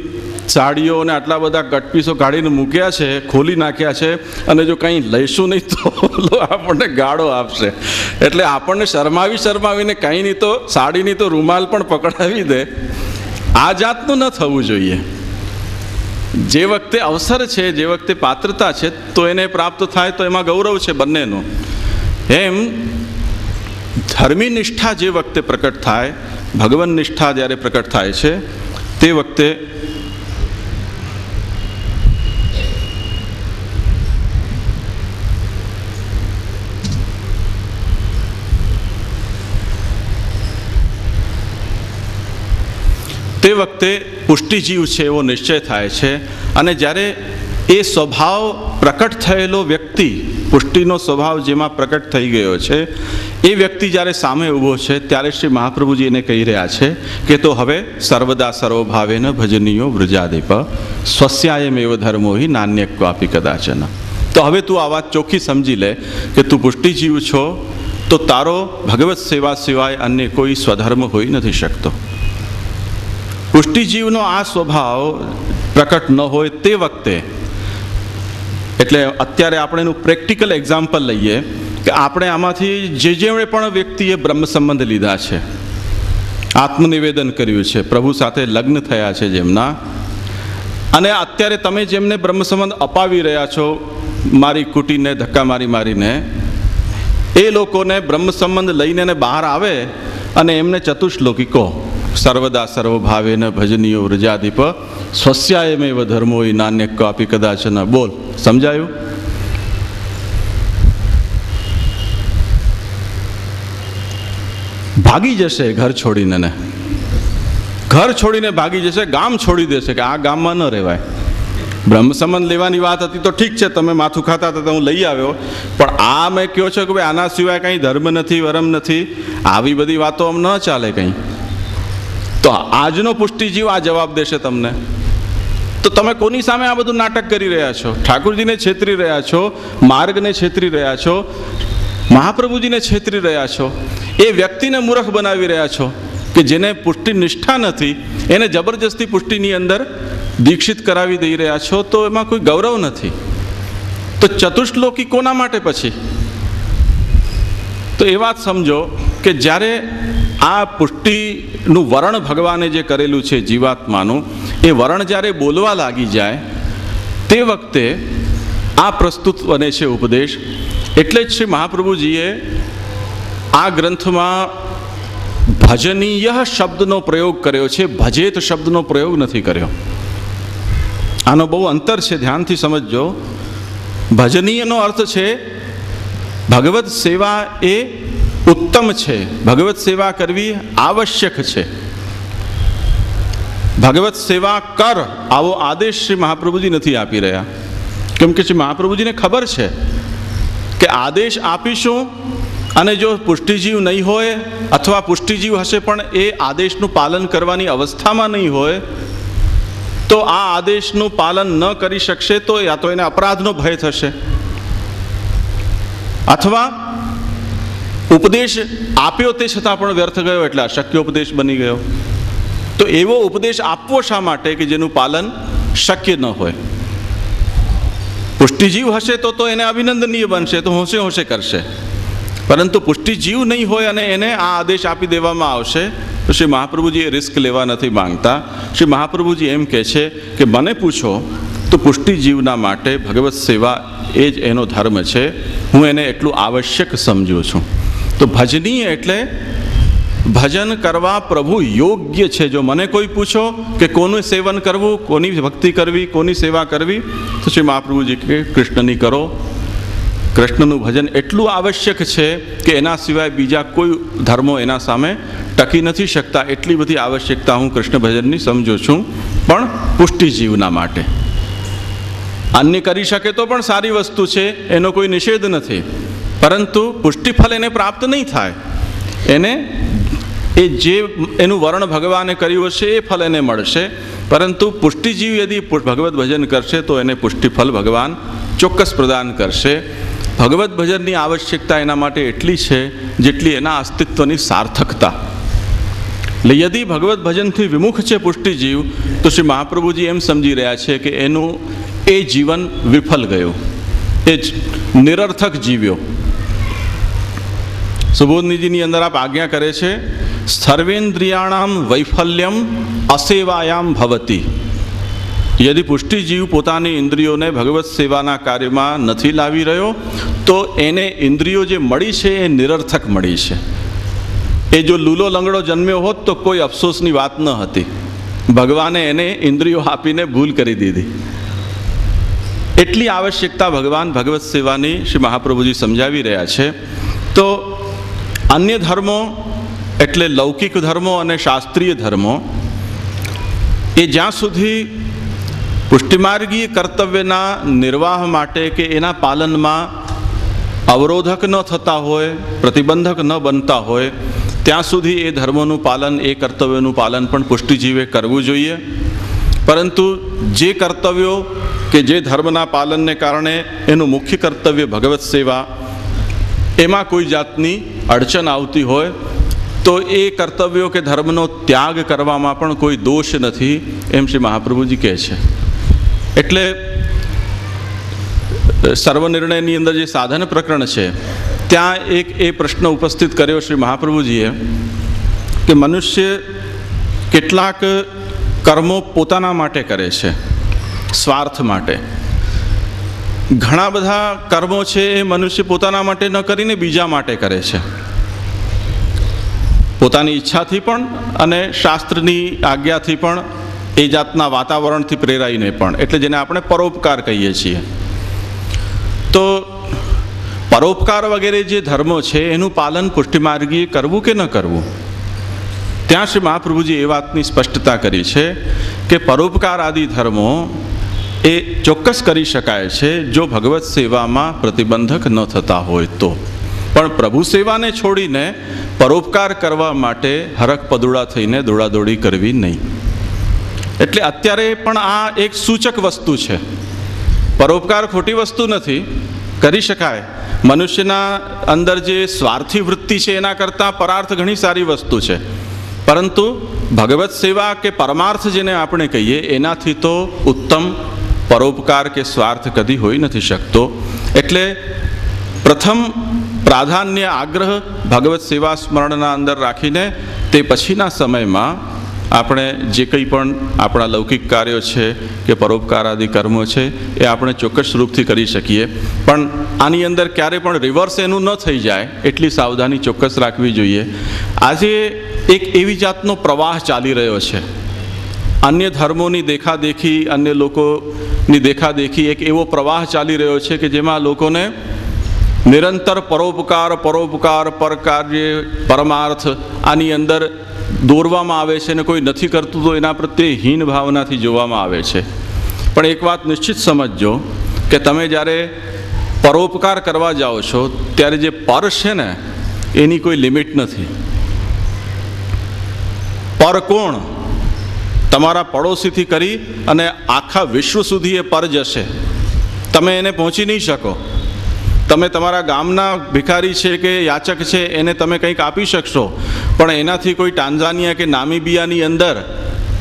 સાડીઓ અને આટલા બધા કટપીસો કાઢીને મૂક્યા છે, ખોલી નાખ્યા છે, અને જો કંઈ લઈશું નહીં તો આપણને ગાળો આપશે. એટલે આપણને શરમાવીને કંઈ નહીં તો સાડીની તો રૂમાલ પણ પકડાવી દે. આ જાતનું ન થવું જોઈએ. જે વખતે અવસર છે, જે વખતે પાત્રતા છે તો એને પ્રાપ્ત થાય તો એમાં ગૌરવ છે બંનેનું. એમ ધર્મી નિષ્ઠા જે વખતે પ્રકટ થાય, ભગવાન નિષ્ઠા જ્યારે પ્રકટ થાય છે તે વખતે પુષ્ટિજીવ છે એવો નિશ્ચય થાય છે. અને જ્યારે એ સ્વભાવ પ્રકટ થયેલો વ્યક્તિ, પુષ્ટિનો સ્વભાવ જેમાં પ્રકટ થઈ ગયો છે એ વ્યક્તિ જ્યારે સામે ઊભો છે ત્યારે શ્રી મહાપ્રભુજી એને કહી રહ્યા છે કે તો હવે સર્વદા સર્વભાવેન ભજનીયો વૃજાદીપ સ્વસ્યાયમેવ ધર્મો હિ નાન્ય ક્વાપી કદાચન. તો હવે તું આ વાત ચોખ્ખી સમજી લે કે તું પુષ્ટિજીવ છો તો તારો ભગવત સેવા સિવાય અન્ય કોઈ સ્વધર્મ હોઈ નથી શકતો. પુષ્ટિજીવનો આ સ્વભાવ પ્રકટ ન હોય તે વખતે, એટલે અત્યારે આપણે એનું પ્રેક્ટિકલ એક્ઝામ્પલ લઈએ કે આપણે આમાંથી જે પણ વ્યક્તિએ બ્રહ્મ સંબંધ લીધા છે, આત્મનિવેદન કર્યું છે, પ્રભુ સાથે લગ્ન થયા છે જેમના, અને અત્યારે તમે જેમને બ્રહ્મ સંબંધ અપાવી રહ્યા છો મારી કુટીને ધક્કા મારીને, એ લોકોને બ્રહ્મ સંબંધ લઈને બહાર આવે અને એમને ચતુશ્લોકી કહો સર્વદા સર્વભાવેન ભજનીયો વ્રજાધિપ સ્વસ્યાયમેવ ધર્મો નાન્ય ક્વાપી કદાચન. બોલ, સમજાયું? ભાગી જશે ઘર છોડીને, ને ઘર છોડીને ભાગી જશે, ગામ છોડી દેશે કે આ ગામમાં ન રહેવાય. બ્રહ્મ સંબંધ લેવાની વાત હતી તો ઠીક છે, તમે માથું ખાતા હતા તો હું લઈ આવ્યો, પણ આ મેં કહો છો કે ભાઈ આના સિવાય કંઈ ધર્મ નથી, વરમ નથી, આવી બધી વાતો આમ ન ચાલે કંઈ. તો આજનો પુષ્ટિજીવ આ જવાબ દેશે તમને. તો તમે કોની સામે આ બધું નાટક કરી રહ્યા છો? ઠાકુરજીને છેતરી રહ્યા છો, માર્ગને છેતરી રહ્યા છો, મહાપ્રભુજીને છેતરી રહ્યા છો, એ વ્યક્તિને મૂર્ખ બનાવી રહ્યા છો કે જેને પુષ્ટિ નિષ્ઠા નથી એને જબરજસ્તી પુષ્ટિની અંદર દીક્ષિત કરાવી દઈ રહ્યા છો. તો એમાં કોઈ ગૌરવ નથી. તો ચતુશ્લોકી કોના માટે પછી? તો એ વાત સમજો કે જ્યારે આ પુષ્ટિનું વરણ ભગવાને જે કરેલું છે જીવાત્માનું, એ વરણ જ્યારે બોલવા લાગી જાય તે વખતે આ પ્રસ્તુત બને છે ઉપદેશ. એટલે જ શ્રી મહાપ્રભુજીએ આ ગ્રંથમાં ભજનીય શબ્દનો પ્રયોગ કર્યો છે, ભજેત શબ્દનો પ્રયોગ નથી કર્યો. આનો બહુ અંતર છે, ધ્યાનથી સમજજો. ભજનીયનો અર્થ છે ભગવત સેવા એ ઉત્તમ છે, ભગવત સેવા કરવી આવશ્યક છે, ભગવત સેવા કર આવો આદેશ શ્રી મહાપ્રભુજી નથી આપી રહ્યા. કેમ કે શ્રી મહાપ્રભુજીને ખબર છે કે આદેશ આપીશું અને જો પુષ્ટિજીવ નહીં હોય અથવા પુષ્ટિજીવ હશે પણ એ આદેશનું પાલન કરવાની અવસ્થામાં નહીં હોય તો આ આદેશનું પાલન ન કરી શકશે તો યા તો એને અપરાધનો ભય થશે અથવા ઉપદેશ આપ્યો તે છતાં પણ વ્યર્થ ગયો એટલે અશક્ય ઉપદેશ બની ગયો. તો એવો ઉપદેશ આપવો શા માટે કે જેનું પાલન શક્ય ન હોય? પુષ્ટિજીવ હશે તો એને અભિનંદનીય બનશે, તો હોંશે હોંશે કરશે. પરંતુ પુષ્ટિજીવ નહીં હોય અને એને આ આદેશ આપી દેવામાં આવશે તો શ્રી મહાપ્રભુજી એ રિસ્ક લેવા નથી માંગતા. શ્રી મહાપ્રભુજી એમ કહે છે કે મને પૂછો તો પુષ્ટિજીવના માટે ભગવત સેવા એ જ એનો ધર્મ છે, હું એને એટલું આવશ્યક સમજું છું. તો ભજનીય એટલે ભજન કરવા પ્રભુ યોગ્ય છે. જો મને કોઈ પૂછો કે કોનું સેવન કરવું, કોની ભક્તિ કરવી, કોની સેવા કરવી, તો શ્રી મહાપ્રભુજી કે કૃષ્ણની કરો. કૃષ્ણનું ભજન એટલું આવશ્યક છે કે એના સિવાય બીજા કોઈ ધર્મો એના સામે ટકી નથી શકતા. એટલી બધી આવશ્યકતા હું કૃષ્ણ ભજનની સમજું છું, પણ પુષ્ટિજીવના માટે. અન્ય કરી શકે તો પણ સારી વસ્તુ છે, એનો કોઈ નિષેધ નથી, પરંતુ પુષ્ટિફળ એને પ્રાપ્ત નહીં થાય. એને એ જે એનું વર્ણ ભગવાને કર્યું હશે એ ફળ એને મળશે, પરંતુ પુષ્ટિજીવ યદિ ભગવત ભજન કરશે તો એને પુષ્ટિફળ ભગવાન ચોક્કસ પ્રદાન કરશે. ભગવત ભજનની આવશ્યકતા એના માટે એટલી છે જેટલી એના અસ્તિત્વની સાર્થકતા. એટલે યદિ ભગવત ભજનથી વિમુખ છે પુષ્ટિજીવ, તો શ્રી મહાપ્રભુજી એમ સમજી રહ્યા છે કે એનું એ જીવન વિફલ ગયું, એ જ નિરર્થક જીવ્યો. સુબોધનીજીની અંદર આપ આજ્ઞા કરે છે, સર્વેન્દ્રિયાણામ વૈફલ્યમ અસેવાયામ ભવતી. યદિ પુષ્ટિજીવ પોતાની ઇન્દ્રિયોને ભગવત સેવાના કાર્યમાં નથી લાવી રહ્યો, તો એને ઇન્દ્રિયો જે મળી છે એ નિરર્થક મળી છે. એ જો લૂલો લંગડો જન્મ્યો હોત તો કોઈ અફસોસની વાત ન હતી. ભગવાને એને ઇન્દ્રિયો આપીને ભૂલ કરી દીધી. એટલી આવશ્યકતા ભગવાન ભગવત સેવાની શ્રી મહાપ્રભુજી સમજાવી રહ્યા છે. તો અન્ય ધર્મો એટલે લૌકિક ધર્મો અને શાસ્ત્રીય ધર્મો એ જ્યાં સુધી પુષ્ટિમાર્ગીય કર્તવ્યના નિર્વાહ માટે કે એના પાલનમાં અવરોધક ન થતા હોય, પ્રતિબંધક ન બનતા હોય, ત્યાં સુધી એ ધર્મોનું પાલન, એ કર્તવ્યોનું પાલન પણ પુષ્ટિજીવે કરવું જોઈએ. પરંતુ જે કર્તવ્યો કે જે ધર્મના પાલનને કારણે એનું મુખ્ય કર્તવ્ય ભગવત સેવા, એમાં કોઈ જાતની અડચણ આવતી હોય તો એ કર્તવ્યો કે ધર્મનો ત્યાગ કરવામાં પણ કોઈ દોષ નથી, એમ શ્રી મહાપ્રભુજી કહે છે. એટલે સર્વનિર્ણયની અંદર જે સાધન પ્રકરણ છે ત્યાં એક એ પ્રશ્ન ઉપસ્થિત કર્યો શ્રી મહાપ્રભુજીએ કે મનુષ્ય કેટલાક કર્મો પોતાના માટે કરે છે, સ્વાર્થ માટે. ઘણા બધા કર્મો છે એ મનુષ્ય પોતાના માટે ન કરીને બીજા માટે કરે છે, પોતાની ઈચ્છાથી પણ અને શાસ્ત્રની આજ્ઞાથી પણ, એ જાતના વાતાવરણથી પ્રેરાઈને પણ. એટલે જેને આપણે પરોપકાર કહીએ છીએ. તો પરોપકાર વગેરે જે ધર્મો છે એનું પાલન પુષ્ટિમાર્ગીએ કરવું કે ન કરવું, ત્યાં શ્રી મહાપ્રભુજી એ વાતની સ્પષ્ટતા કરી છે કે પરોપકાર આદિ ધર્મો એ ચોક્કસ કરી શકાય છે જો ભગવત સેવામાં પ્રતિબંધક ન થતા હોય તો. પણ પ્રભુ સેવાને છોડીને પરોપકાર કરવા માટે હરખ પદુડા થઈને દોડાદોડી કરવી નહીં. એટલે અત્યારે પણ આ એક સૂચક વસ્તુ છે. પરોપકાર ખોટી વસ્તુ નથી, કરી શકાય. મનુષ્યના અંદર જે સ્વાર્થી વૃત્તિ છે એના કરતાં પરાર્થ ઘણી સારી વસ્તુ છે, પરંતુ ભગવત સેવા કે પરમાર્થ જેને આપણે કહીએ એનાથી તો ઉત્તમ પરોપકાર કે સ્વાર્થ કદી હોઈ નથી શકતો. એટલે પ્રથમ પ્રાધાન્ય આગ્રહ ભગવત સેવા સ્મરણના અંદર રાખીને તે પછીના સમયમાં આપણે જે કંઈ પણ આપણા લૌકિક કાર્યો છે કે પરોપકાર આદિ કર્મો છે એ આપણે ચોક્કસ રૂપથી કરી શકીએ. પણ આની અંદર ક્યારે પણ રિવર્સ એનું ન થઈ જાય એટલી સાવધાની ચોક્કસ રાખવી જોઈએ. આજે એક એવી જાતનો પ્રવાહ ચાલી રહ્યો છે, અન્ય ધર્મોની દેખાદેખી, અન્ય લોકોની દેખાદેખી, એક એવો પ્રવાહ ચાલી રહ્યો છે કે જેમાં લોકોને નિરંતર પરોપકાર, પર કાર્ય, પરમાર્થ આની અંદર દોરવામાં આવે છે અને કોઈ નથી કરતું તો એના પ્રત્યે હીન ભાવનાથી જોવામાં આવે છે. પણ એક વાત નિશ્ચિત સમજજો કે તમે જ્યારે પરોપકાર કરવા જાઓ છો ત્યારે જે પર છે ને એની કોઈ લિમિટ નથી. પર કોણ? તમારા પડોશીથી કરી અને આખા વિશ્વ સુધી એ પર જશે, તમે એને પહોંચી નહીં શકો. તમે તમારા ગામના ભિખારી છે કે યાચક છે એને તમે કંઈક આપી શકશો, પણ એનાથી કોઈ ટાન્ઝાનિયા કે નામીબિયાની અંદર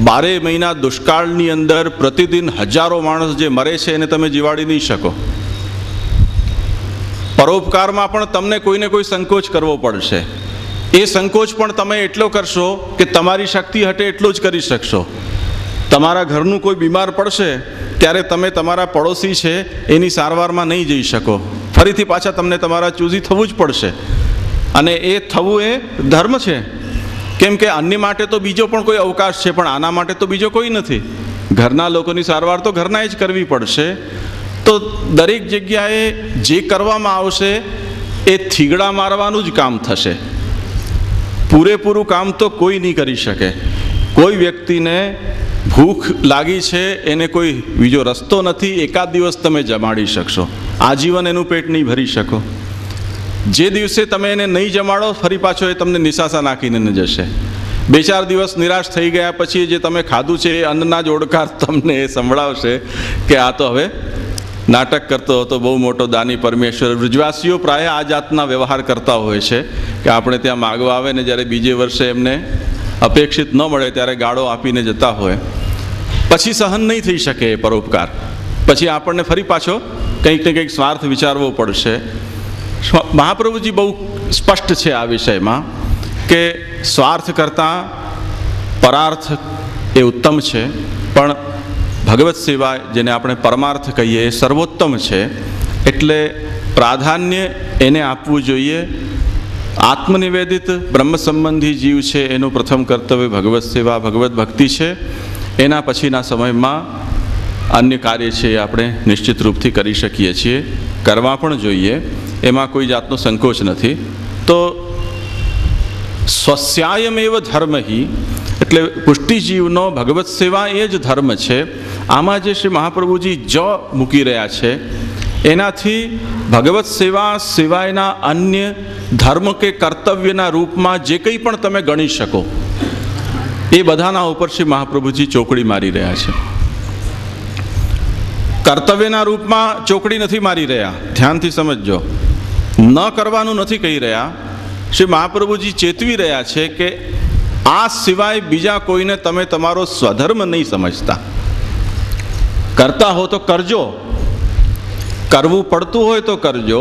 12 મહિના દુષ્કાળની અંદર પ્રતિદિન હજારો માણસ જે મરે છે એને તમે જીવાડી નહીં શકો. પરોપકારમાં પણ તમને કોઈને કોઈ સંકોચ કરવો પડશે. એ સંકોચ પણ તમે એટલો કરશો કે તમારી શક્તિ હટે એટલું જ કરી શકશો. તમારા ઘરનું કોઈ બીમાર પડશે ત્યારે તમે તમારા પડોશી છે એની સારવારમાં નહીં જઈ શકો, ફરીથી પાછા તમને તમારા ચૂઝી થવું જ પડશે. અને એ થવું એ ધર્મ છે. કેમ કે અન્ય માટે તો બીજો પણ કોઈ અવકાશ છે, પણ આના માટે તો બીજો કોઈ નથી. ઘરના લોકોની સારવાર તો ઘરના જ કરવી પડશે. તો દરેક જગ્યાએ જે કરવામાં આવશે એ થીગડા મારવાનું જ કામ થશે. પૂરેપૂરું કામ તો કોઈ નહીં કરી શકે. કોઈ વ્યક્તિને ભૂખ લાગી છે, એને કોઈ બીજો રસ્તો નથી. એકાદ દિવસ તમે જમાડી શકશો, આજીવન એનું પેટ નહીં ભરી શકો. જે દિવસે તમે એને નહીં જમાડો, ફરી પાછો એ તમને નિશાસા નાખીને જશે. 2-4 દિવસ નિરાશ થઈ ગયા પછી જે તમે ખાધું છે એ અન્નના જ ઓડકાર તમને એ સંભળાવશે કે આ તો હવે નાટક કરતો હતો, બહુ મોટો દાની પરમેશ્વર. વ્રજવાસીઓ પ્રાય આ જાતના વ્યવહાર કરતા હોય છે કે આપણે ત્યાં માગવા આવે ને જ્યારે બીજે વર્ષે એમને અપેક્ષિત ન મળે ત્યારે ગાળો આપીને જતા હોય. પછી સહન નહીં થઈ શકે એ પરોપકાર. પછી આપણને ફરી પાછો કંઈક ને કંઈક સ્વાર્થ વિચારવો પડશે. મહાપ્રભુજી બહુ સ્પષ્ટ છે આ વિષયમાં કે સ્વાર્થ કરતાં પરાર્થ એ ઉત્તમ છે, પણ ભગવત સેવા જેને આપણે પરમાર્થ કહીએ એ સર્વોત્તમ છે. એટલે પ્રાધાન્ય એને આપવું જોઈએ. આત્મનિવેદિત બ્રહ્મ સંબંધી જીવ છે એનું પ્રથમ કર્તવ્ય ભગવત સેવા, ભગવત ભક્તિ છે. એના પછીના સમયમાં અન્ય કાર્ય છે એ આપણે નિશ્ચિત રૂપથી કરી શકીએ છીએ, કરવા પણ જોઈએ. એમાં કોઈ જાતનો સંકોચ નથી. તો સ્વસ્યાયમેવ ધર્મહિ એટલે પુષ્ટિજીવનો ભગવત સેવા એ જ ધર્મ છે. આમાં જે શ્રી મહાપ્રભુજી મૂકી રહ્યા છે એનાથી ભગવત સેવા સિવાયના અન્ય ધર્મ કે કર્તવ્યના રૂપમાં જે કંઈ પણ તમે ગણી શકો એ બધાના ઉપર શ્રી મહાપ્રભુજી ચોકડી મારી રહ્યા છે. કર્તવ્યના રૂપમાં ચોકડી નથી મારી રહ્યા, ધ્યાનથી સમજજો. ન કરવાનું નથી કહી રહ્યા. શ્રી મહાપ્રભુજી ચેતવી રહ્યા છે કે આ સિવાય બીજા કોઈને તમે તમારો સ્વધર્મ નહીં સમજતા. કરતા હો તો કરજો, કરવું પડતું હોય તો કરજો,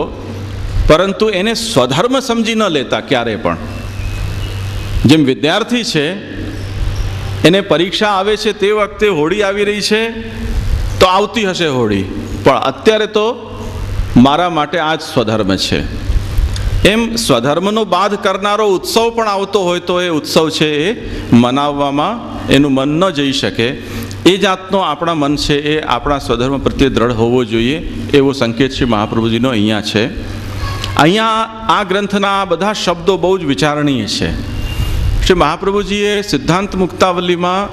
પરંતુ એને સ્વધર્મ સમજી ન લેતા ક્યારે પણ. જેમ વિદ્યાર્થી છે એને પરીક્ષા આવે છે તે વખતે હોળી આવી રહી છે તો આવતી હશે હોળી, પણ અત્યારે તો મારા માટે આ જ સ્વધર્મ છે. એમ સ્વધર્મનો બાધ કરનારો ઉત્સવ પણ આવતો હોય તો એ ઉત્સવ છે એ મનાવવામાં એનું મન ન જઈ શકે. એ જાતનો આપણા મન છે એ આપણા સ્વધર્મ પ્રત્યે દ્રઢ હોવો જોઈએ, એવો સંકેત શ્રી મહાપ્રભુજીનો અહીંયા છે. અહીંયા આ ગ્રંથના બધા શબ્દો બહુ જ વિચારણીય છે. શ્રી મહાપ્રભુજીએ સિદ્ધાંત મુક્તાવલીમાં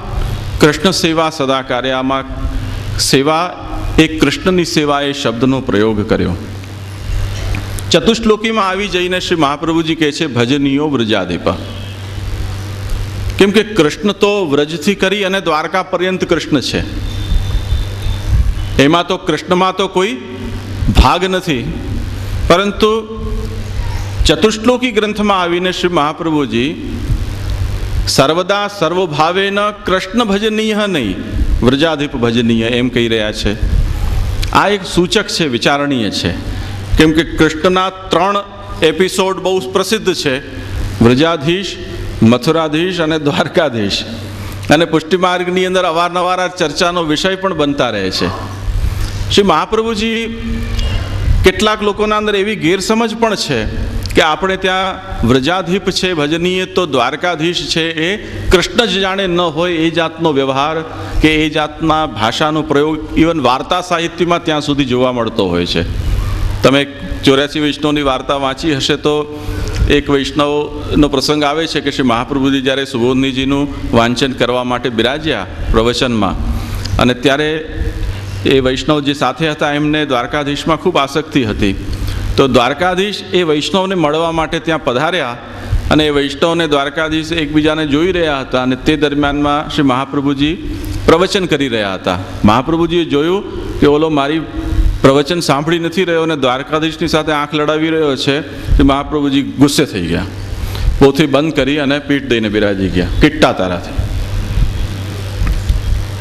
કૃષ્ણ સેવા સદા કાર્યમાં સેવા એ કૃષ્ણની સેવા એ શબ્દનો પ્રયોગ કર્યો. ચતુશ્લોકીમાં આવી જઈને શ્રી મહાપ્રભુજી કહે છે ભજનીયો વ્રજાધિપ. કેમ કે કૃષ્ણ તો વ્રજથી કરી અને દ્વારકા પર્યંત કૃષ્ણ છે. એમાં તો કૃષ્ણમાં તો કોઈ ભાગ નથી. પરંતુ ચતુશ્લોકી ગ્રંથમાં આવીને શ્રી મહાપ્રભુજી સર્વદા સર્વભાવેન કૃષ્ણ ભજનીય નહીં, વ્રજાધિપ ભજનીય એમ કહી રહ્યા છે. આ એક સૂચક છે, વિચારણીય છે. કેમ કે કૃષ્ણના 3 એપિસોડ બહુ પ્રસિદ્ધ છે, વ્રજાધીશ, મથુરાધીશ અને દ્વારકાધીશ. અને પુષ્ટિમાર્ગની અંદર અવારનવાર ચર્ચાનો વિષય પણ બનતા રહે છે. શ્રી મહાપ્રભુજી કેટલાક લોકોના અંદર એવી ગેરસમજ પણ છે કે આપણે ત્યાં વ્રજાધિપ છે ભજનીય તો દ્વારકાધીશ છે એ કૃષ્ણ જ જાણે ન હોય એ જાતનો વ્યવહાર કે એ જાતના ભાષાનો પ્રયોગ ઇવન વાર્તા સાહિત્યમાં ત્યાં સુધી જોવા મળતો હોય છે. તમે 84 વૈષ્ણવની વાર્તા વાંચી હશે તો એક વૈષ્ણવનો પ્રસંગ આવે છે કે શ્રી મહાપ્રભુજી જ્યારે સુબોધનીજીનું વાંચન કરવા માટે બિરાજ્યા પ્રવચનમાં, અને ત્યારે એ વૈષ્ણવ જે સાથે હતા એમને દ્વારકાધીશમાં ખૂબ આસક્તિ હતી. તો દ્વારકાધીશ એ વૈષ્ણવને મળવા માટે ત્યાં પધાર્યા અને એ વૈષ્ણવને દ્વારકાધીશ એકબીજાને જોઈ રહ્યા હતા. અને તે દરમિયાનમાં શ્રી મહાપ્રભુજી પ્રવચન કરી રહ્યા હતા. મહાપ્રભુજીએ જોયું કે ઓલો મારી પ્રવચન સાંભળી નથી રહ્યો અને દ્વારકાધીશની સાથે આંખ લડાવી રહ્યો છે. કે મહાપ્રભુજી ગુસ્સે થઈ ગયા, પોથી બંધ કરી અને પીઠ દઈને બિરાજી ગયા કિટ્ટા તારાથી.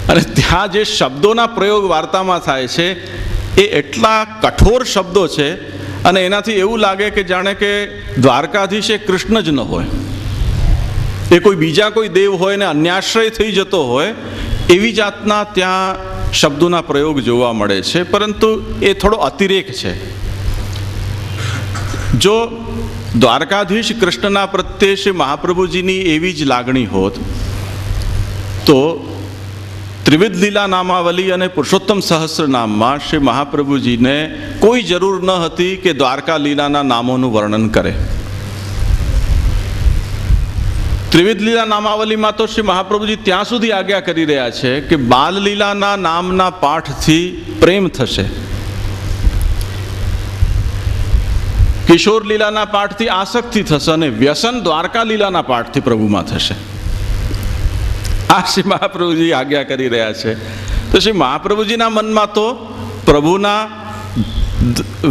અને ત્યાં જે શબ્દોના પ્રયોગ વાર્તામાં થાય છે એ એટલા કઠોર શબ્દો છે અને એનાથી એવું લાગે કે જાણે કે દ્વારકાધીશ એ કૃષ્ણ જ ન હોય, એ કોઈ બીજા કોઈ દેવ હોય ને અન્યાશ્રય થઈ જતો હોય એવી જાતના ત્યાં શબ્દોના પ્રયોગ જોવા મળે છે. પરંતુ એ થોડો અતિરેક છે. જો દ્વારકાધીશ કૃષ્ણના પ્રત્યે શ્રી મહાપ્રભુજીની એવી જ લાગણી હોત તો ત્રિવિધ લીલા નામાવલી અને પુરુષોત્તમ સહસ્ર નામમાં શ્રી મહાપ્રભુજીને કોઈ જરૂર ન હતી કે દ્વારકા લીલાના નામોનું વર્ણન કરે. ત્રિવિધ લીલા નામાવલીમાં તો શ્રી મહાપ્રભુજી ત્યાં સુધી આજ્ઞા કરી રહ્યા છે કે બાલ લીલાના નામના પાઠથી પ્રેમ થશે, કિશોર લીલાના પાઠથી આસક્તિ થશે અને વ્યસન દ્વારકા લીલાના પાઠથી પ્રભુમાં થશે. આ શ્રી મહાપ્રભુજી આજ્ઞા કરી રહ્યા છે. તો શ્રી મહાપ્રભુજીના મનમાં તો પ્રભુના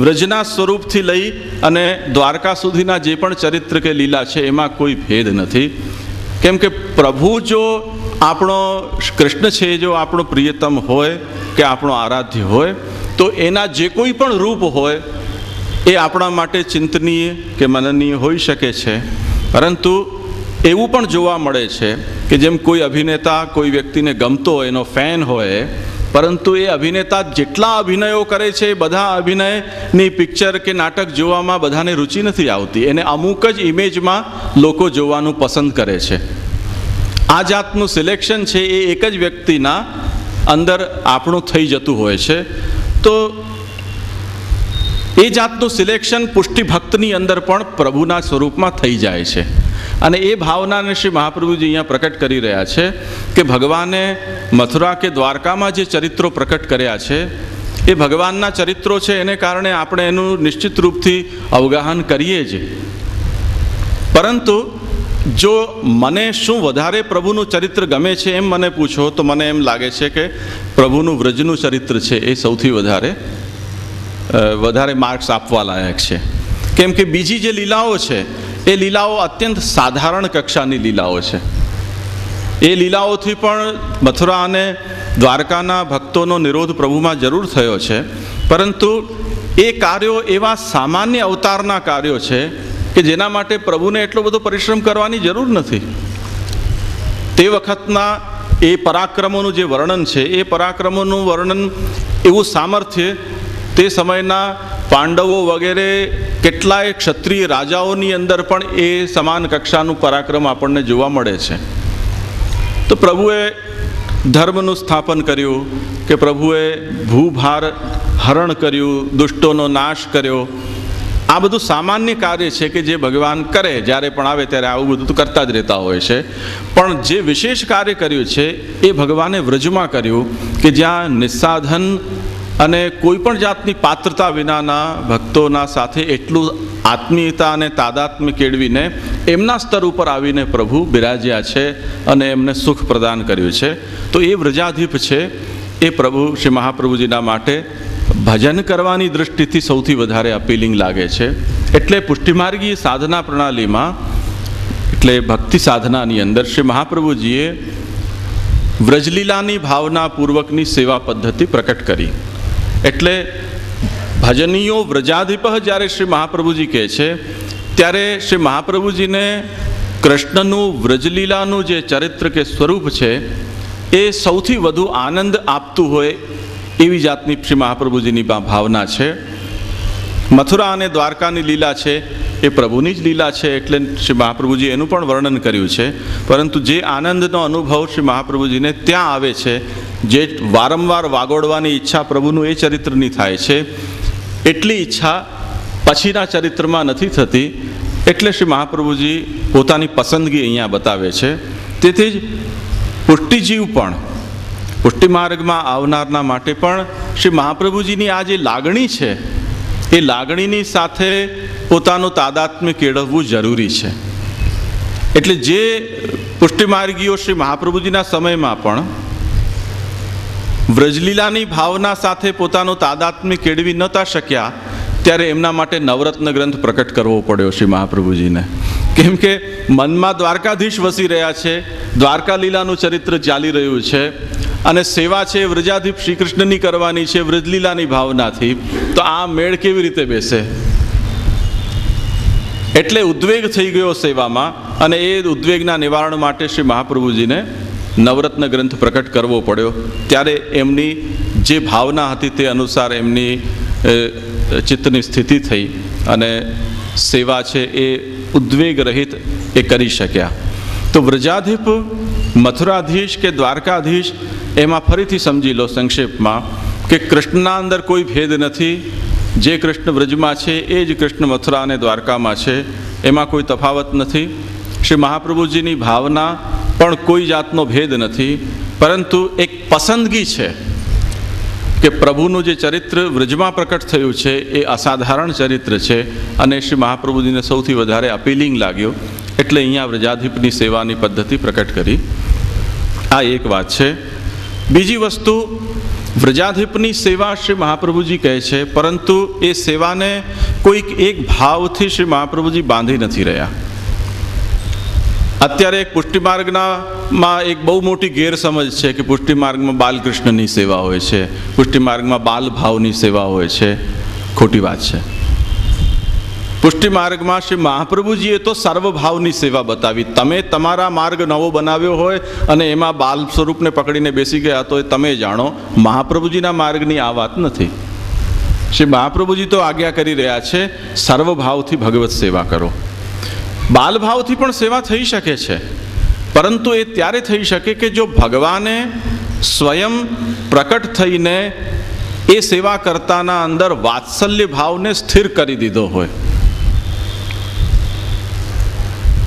વ્રજના સ્વરૂપથી લઈ અને દ્વારકા સુધીના જે પણ ચરિત્ર કે લીલા છે એમાં કોઈ ભેદ નથી. કેમ કે પ્રભુ જો આપણો કૃષ્ણ છે, જો આપણો પ્રિયતમ હોય કે આપણો આરાધ્ય હોય તો એના જે કોઈ પણ રૂપ હોય એ આપણા માટે ચિંતનીય કે મનનીય હોઈ શકે છે. પરંતુ એવું પણ જોવા મળે છે કે જેમ કોઈ અભિનેતા કોઈ વ્યક્તિને ગમતો હોય, એનો ફેન હોય, પરંતુ એ અભિનેતા જેટલા અભિનયો કરે છે એ બધા અભિનયની પિક્ચર કે નાટક જોવામાં બધાને રુચિ નથી આવતી. એને અમુક જ ઇમેજમાં લોકો જોવાનું પસંદ કરે છે. આ જાતનું સિલેક્શન છે એ એક જ વ્યક્તિના અંદર આપણું થઈ જતું હોય છે. તો એ જાતનું સિલેક્શન પુષ્ટિ ભક્તની અંદર પણ પ્રભુના સ્વરૂપમાં થઈ જાય છે. અને એ ભાવનાને શ્રી મહાપ્રભુજી અહીંયા પ્રકટ કરી રહ્યા છે કે ભગવાને મથુરા કે દ્વારકામાં જે ચરિત્રો પ્રકટ કર્યા છે એ ભગવાનના ચરિત્રો છે, એને કારણે આપણે એનું નિશ્ચિત રૂપથી અવગાહન કરીએ જ. પરંતુ જો મને શું વધારે પ્રભુનું ચરિત્ર ગમે છે એમ મને પૂછો તો મને એમ લાગે છે કે પ્રભુનું વ્રજનું ચરિત્ર છે એ સૌથી વધારે માર્ક્સ આપવા લાયક છે. કેમ કે બીજી જે લીલાઓ છે એ લીલાઓ અત્યંત સાધારણ કક્ષાની લીલાઓ છે. એ લીલાઓથી પણ મથુરા અને દ્વારકાના ભક્તોનો નિરોધ પ્રભુમાં જરૂર થયો છે, પરંતુ એ કાર્યો એવા સામાન્ય અવતારના કાર્યો છે કે જેના માટે પ્રભુને એટલો બધો પરિશ્રમ કરવાની જરૂર નથી. તે વખતના એ પરાક્રમોનું જે વર્ણન છે એ પરાક્રમોનું વર્ણન, એવું સામર્થ્ય તે સમયના પાંડવો વગેરે કેટલાય ક્ષત્રિય રાજાઓની અંદર પણ એ સમાન કક્ષાનું પરાક્રમ આપણને જોવા મળે છે. તો પ્રભુએ ધર્મનું સ્થાપન કર્યું, કે પ્રભુએ ભૂભાર હરણ કર્યું, દુષ્ટોનો નાશ કર્યો. આ બધું સામાન્ય કાર્ય છે કે જે ભગવાન કરે, જ્યારે પણ આવે ત્યારે આવું બધું તો કરતા જ રહેતા હોય છે. પણ જે વિશેષ કાર્ય કર્યું છે એ ભગવાને વ્રજમાં કર્યું, કે જ્યાં નિસ્સાધન અને કોઈ પણ જાતની પાત્રતા વિનાના ભક્તોના સાથે એટલું આત્મીયતા અને તાદાત્મ્ય કેળવીને એમના સ્તર ઉપર આવીને પ્રભુ બિરાજ્યા છે અને એમને સુખ પ્રદાન કર્યું છે. તો એ વ્રજાધિપ છે એ પ્રભુ શ્રી મહાપ્રભુજીના માટે ભજન કરવાની દૃષ્ટિથી સૌથી વધારે અપીલિંગ લાગે છે. એટલે પુષ્ટિમાર્ગીય સાધના પ્રણાલીમાં, એટલે ભક્તિ સાધનાની અંદર શ્રી મહાપ્રભુજીએ વ્રજલીલાની ભાવનાપૂર્વકની સેવા પદ્ધતિ પ્રકટ કરી. એટલે ભજનીયો વ્રજાધિપ જ્યારે શ્રી મહાપ્રભુજી કહે છે ત્યારે શ્રી મહાપ્રભુજીને કૃષ્ણનું વ્રજલીલાનું જે ચરિત્ર કે સ્વરૂપ છે એ સૌથી વધુ આનંદ આપતું હોય એવી જાતની શ્રી મહાપ્રભુજીની ભાવના છે. મથુરા અને દ્વારકાની લીલા છે એ પ્રભુની જ લીલા છે, એટલે શ્રી મહાપ્રભુજી એનું પણ વર્ણન કર્યું છે. પરંતુ જે આનંદનો અનુભવ શ્રી મહાપ્રભુજીને ત્યાં આવે છે, જે વારંવાર વાગોડવાની ઈચ્છા પ્રભુનું એ ચરિત્રની થાય છે, એટલી ઈચ્છા પછીના ચરિત્રમાં નથી થતી. એટલે શ્રી મહાપ્રભુજી પોતાની પસંદગી અહીંયા બતાવે છે. તેથી જ પુષ્ટિજીવ પણ, પુષ્ટિ માર્ગમાં આવનારના માટે પણ શ્રી મહાપ્રભુજીની આ જે લાગણી છે એ લાગણીની સાથે પોતાનું તાદાત્મ્ય કેળવવું જરૂરી છે. એટલે જે પુષ્ટિમાર્ગીઓ શ્રી મહાપ્રભુજીના સમયમાં પણ વ્રજલીલાની ભાવના સાથે પોતાનું તાદાત્મ્ય કેળવી નહોતા શક્યા, ત્યારે એમના માટે નવરત્ન ગ્રંથ પ્રકટ કરવો પડ્યો શ્રી મહાપ્રભુજીને. કેમ કે મનમાં દ્વારકાધીશ વસી રહ્યા છે, દ્વારકા લીલાનું ચરિત્ર ચાલી રહ્યું છે અને સેવા છે વ્રજાધિપ શ્રી કૃષ્ણની કરવાની છે વ્રજલીલાની ભાવનાથી. તો આ મેળ કેવી રીતે બેસે? એટલે ઉદ્વેગ થઈ ગયો સેવામાં, અને એ ઉદ્વેગના નિવારણ માટે શ્રી મહાપ્રભુજીને નવરત્ન ગ્રંથ પ્રકટ કરવો પડ્યો. ત્યારે એમની જે ભાવના હતી તે અનુસાર એમની ચિત્તની સ્થિતિ થઈ અને સેવા છે એ ઉદ્વેગ રહિત એ કરી શક્યા. તો વ્રજાધિપ, મથુરાધીશ કે દ્વારકાધીશ, એમાં ફરીથી સમજી લો સંક્ષેપમાં કે કૃષ્ણના અંદર કોઈ ભેદ નથી. જે કૃષ્ણ વ્રજમાં છે એ જ કૃષ્ણ મથુરા અને દ્વારકામાં છે, એમાં કોઈ તફાવત નથી. શ્રી મહાપ્રભુજીની ભાવના પણ કોઈ જાતનો ભેદ નથી, પરંતુ એક પસંદગી છે કે પ્રભુનું જે ચરિત્ર વ્રજમાં પ્રકટ થયું છે એ અસાધારણ ચરિત્ર છે અને શ્રી મહાપ્રભુજીને સૌથી વધારે અપીલિંગ લાગ્યું, એટલે અહીંયા વ્રજાધિપની સેવાની પદ્ધતિ પ્રકટ કરી. આ એક વાત છે. બીજી વસ્તુ, વ્રજાધિપની સેવા શ્રી મહાપ્રભુજી કહે છે, પરંતુ એ સેવાને કોઈક એક ભાવથી શ્રી મહાપ્રભુજી બાંધી નથી રહ્યા. અત્યારે એક પુષ્ટિમાર્ગમાં એક બહુ મોટી ગેરસમજ છે કે પુષ્ટિમાર્ગમાં બાલકૃષ્ણની સેવા હોય છે, પુષ્ટિમાર્ગમાં બાલ ભાવની સેવા હોય છે. ખોટી વાત છે. પુષ્ટિમાર્ગમાં શ્રી મહાપ્રભુજીએ તો સર્વભાવની સેવા બતાવી. તમે તમારા માર્ગ નવો બનાવ્યો હોય અને એમાં બાલ સ્વરૂપને પકડીને બેસી ગયા તો એ તમે જાણો. મહાપ્રભુજીના માર્ગની આ વાત નથી. શ્રી મહાપ્રભુજી તો આજ્ઞા કરી રહ્યા છે સર્વભાવથી ભગવત સેવા કરો. બાલભાવથી પણ સેવા થઈ શકે છે, પરંતુ એ ત્યારે થઈ શકે કે જો ભગવાને સ્વયં પ્રકટ થઈને એ સેવા કરતાના અંદર વાત્સલ્ય ભાવને સ્થિર કરી દીધો હોય.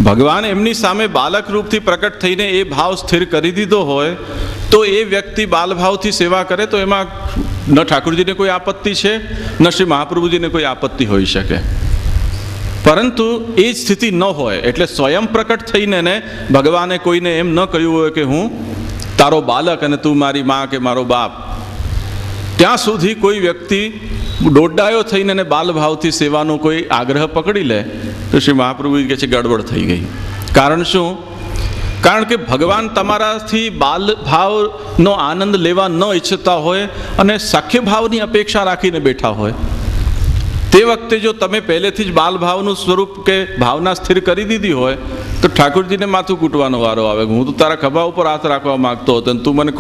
ભગવાન એમની સામે બાલક રૂપથી પ્રકટ થઈને એ ભાવ સ્થિર કરી દીધો હોય તો એ વ્યક્તિ બાલભાવથી સેવા કરે તો એમાં ન ઠાકોરજીને કોઈ આપત્તિ છે, ન શ્રી મહાપ્રભુજીને કોઈ આપત્તિ હોઈ શકે. પરંતુ એ જ સ્થિતિ ન હોય, એટલે સ્વયં પ્રકટ થઈને ને ભગવાને કોઈને એમ ન કહ્યું હોય કે હું તારો બાલક અને તું મારી મા કે મારો બાપ, ત્યાં સુધી કોઈ વ્યક્તિ દોડાયો થઈને ને બાલભાવથી સેવાનો કોઈ આગ્રહ પકડી લે તો શ્રી મહાપ્રભુ કહે છે ગડબડ થઈ ગઈ. કારણ શું? કારણ કે ભગવાન તમારાથી બાલ ભાવનો આનંદ લેવા ન ઈચ્છતા હોય અને સખ્ય ભાવની અપેક્ષા રાખીને બેઠા હોય, તે વખતે જો તમે પહેલેથી જ બાલ ભાવનું સ્વરૂપ કે ભાવના સ્થિર કરી દીધી હોય તો ઠાકોરજીને માથું કૂટવાનો વારો આવે. હું તો તારા ખભા ઉપર હાથ રાખવા માંગતો હતો અને તું મને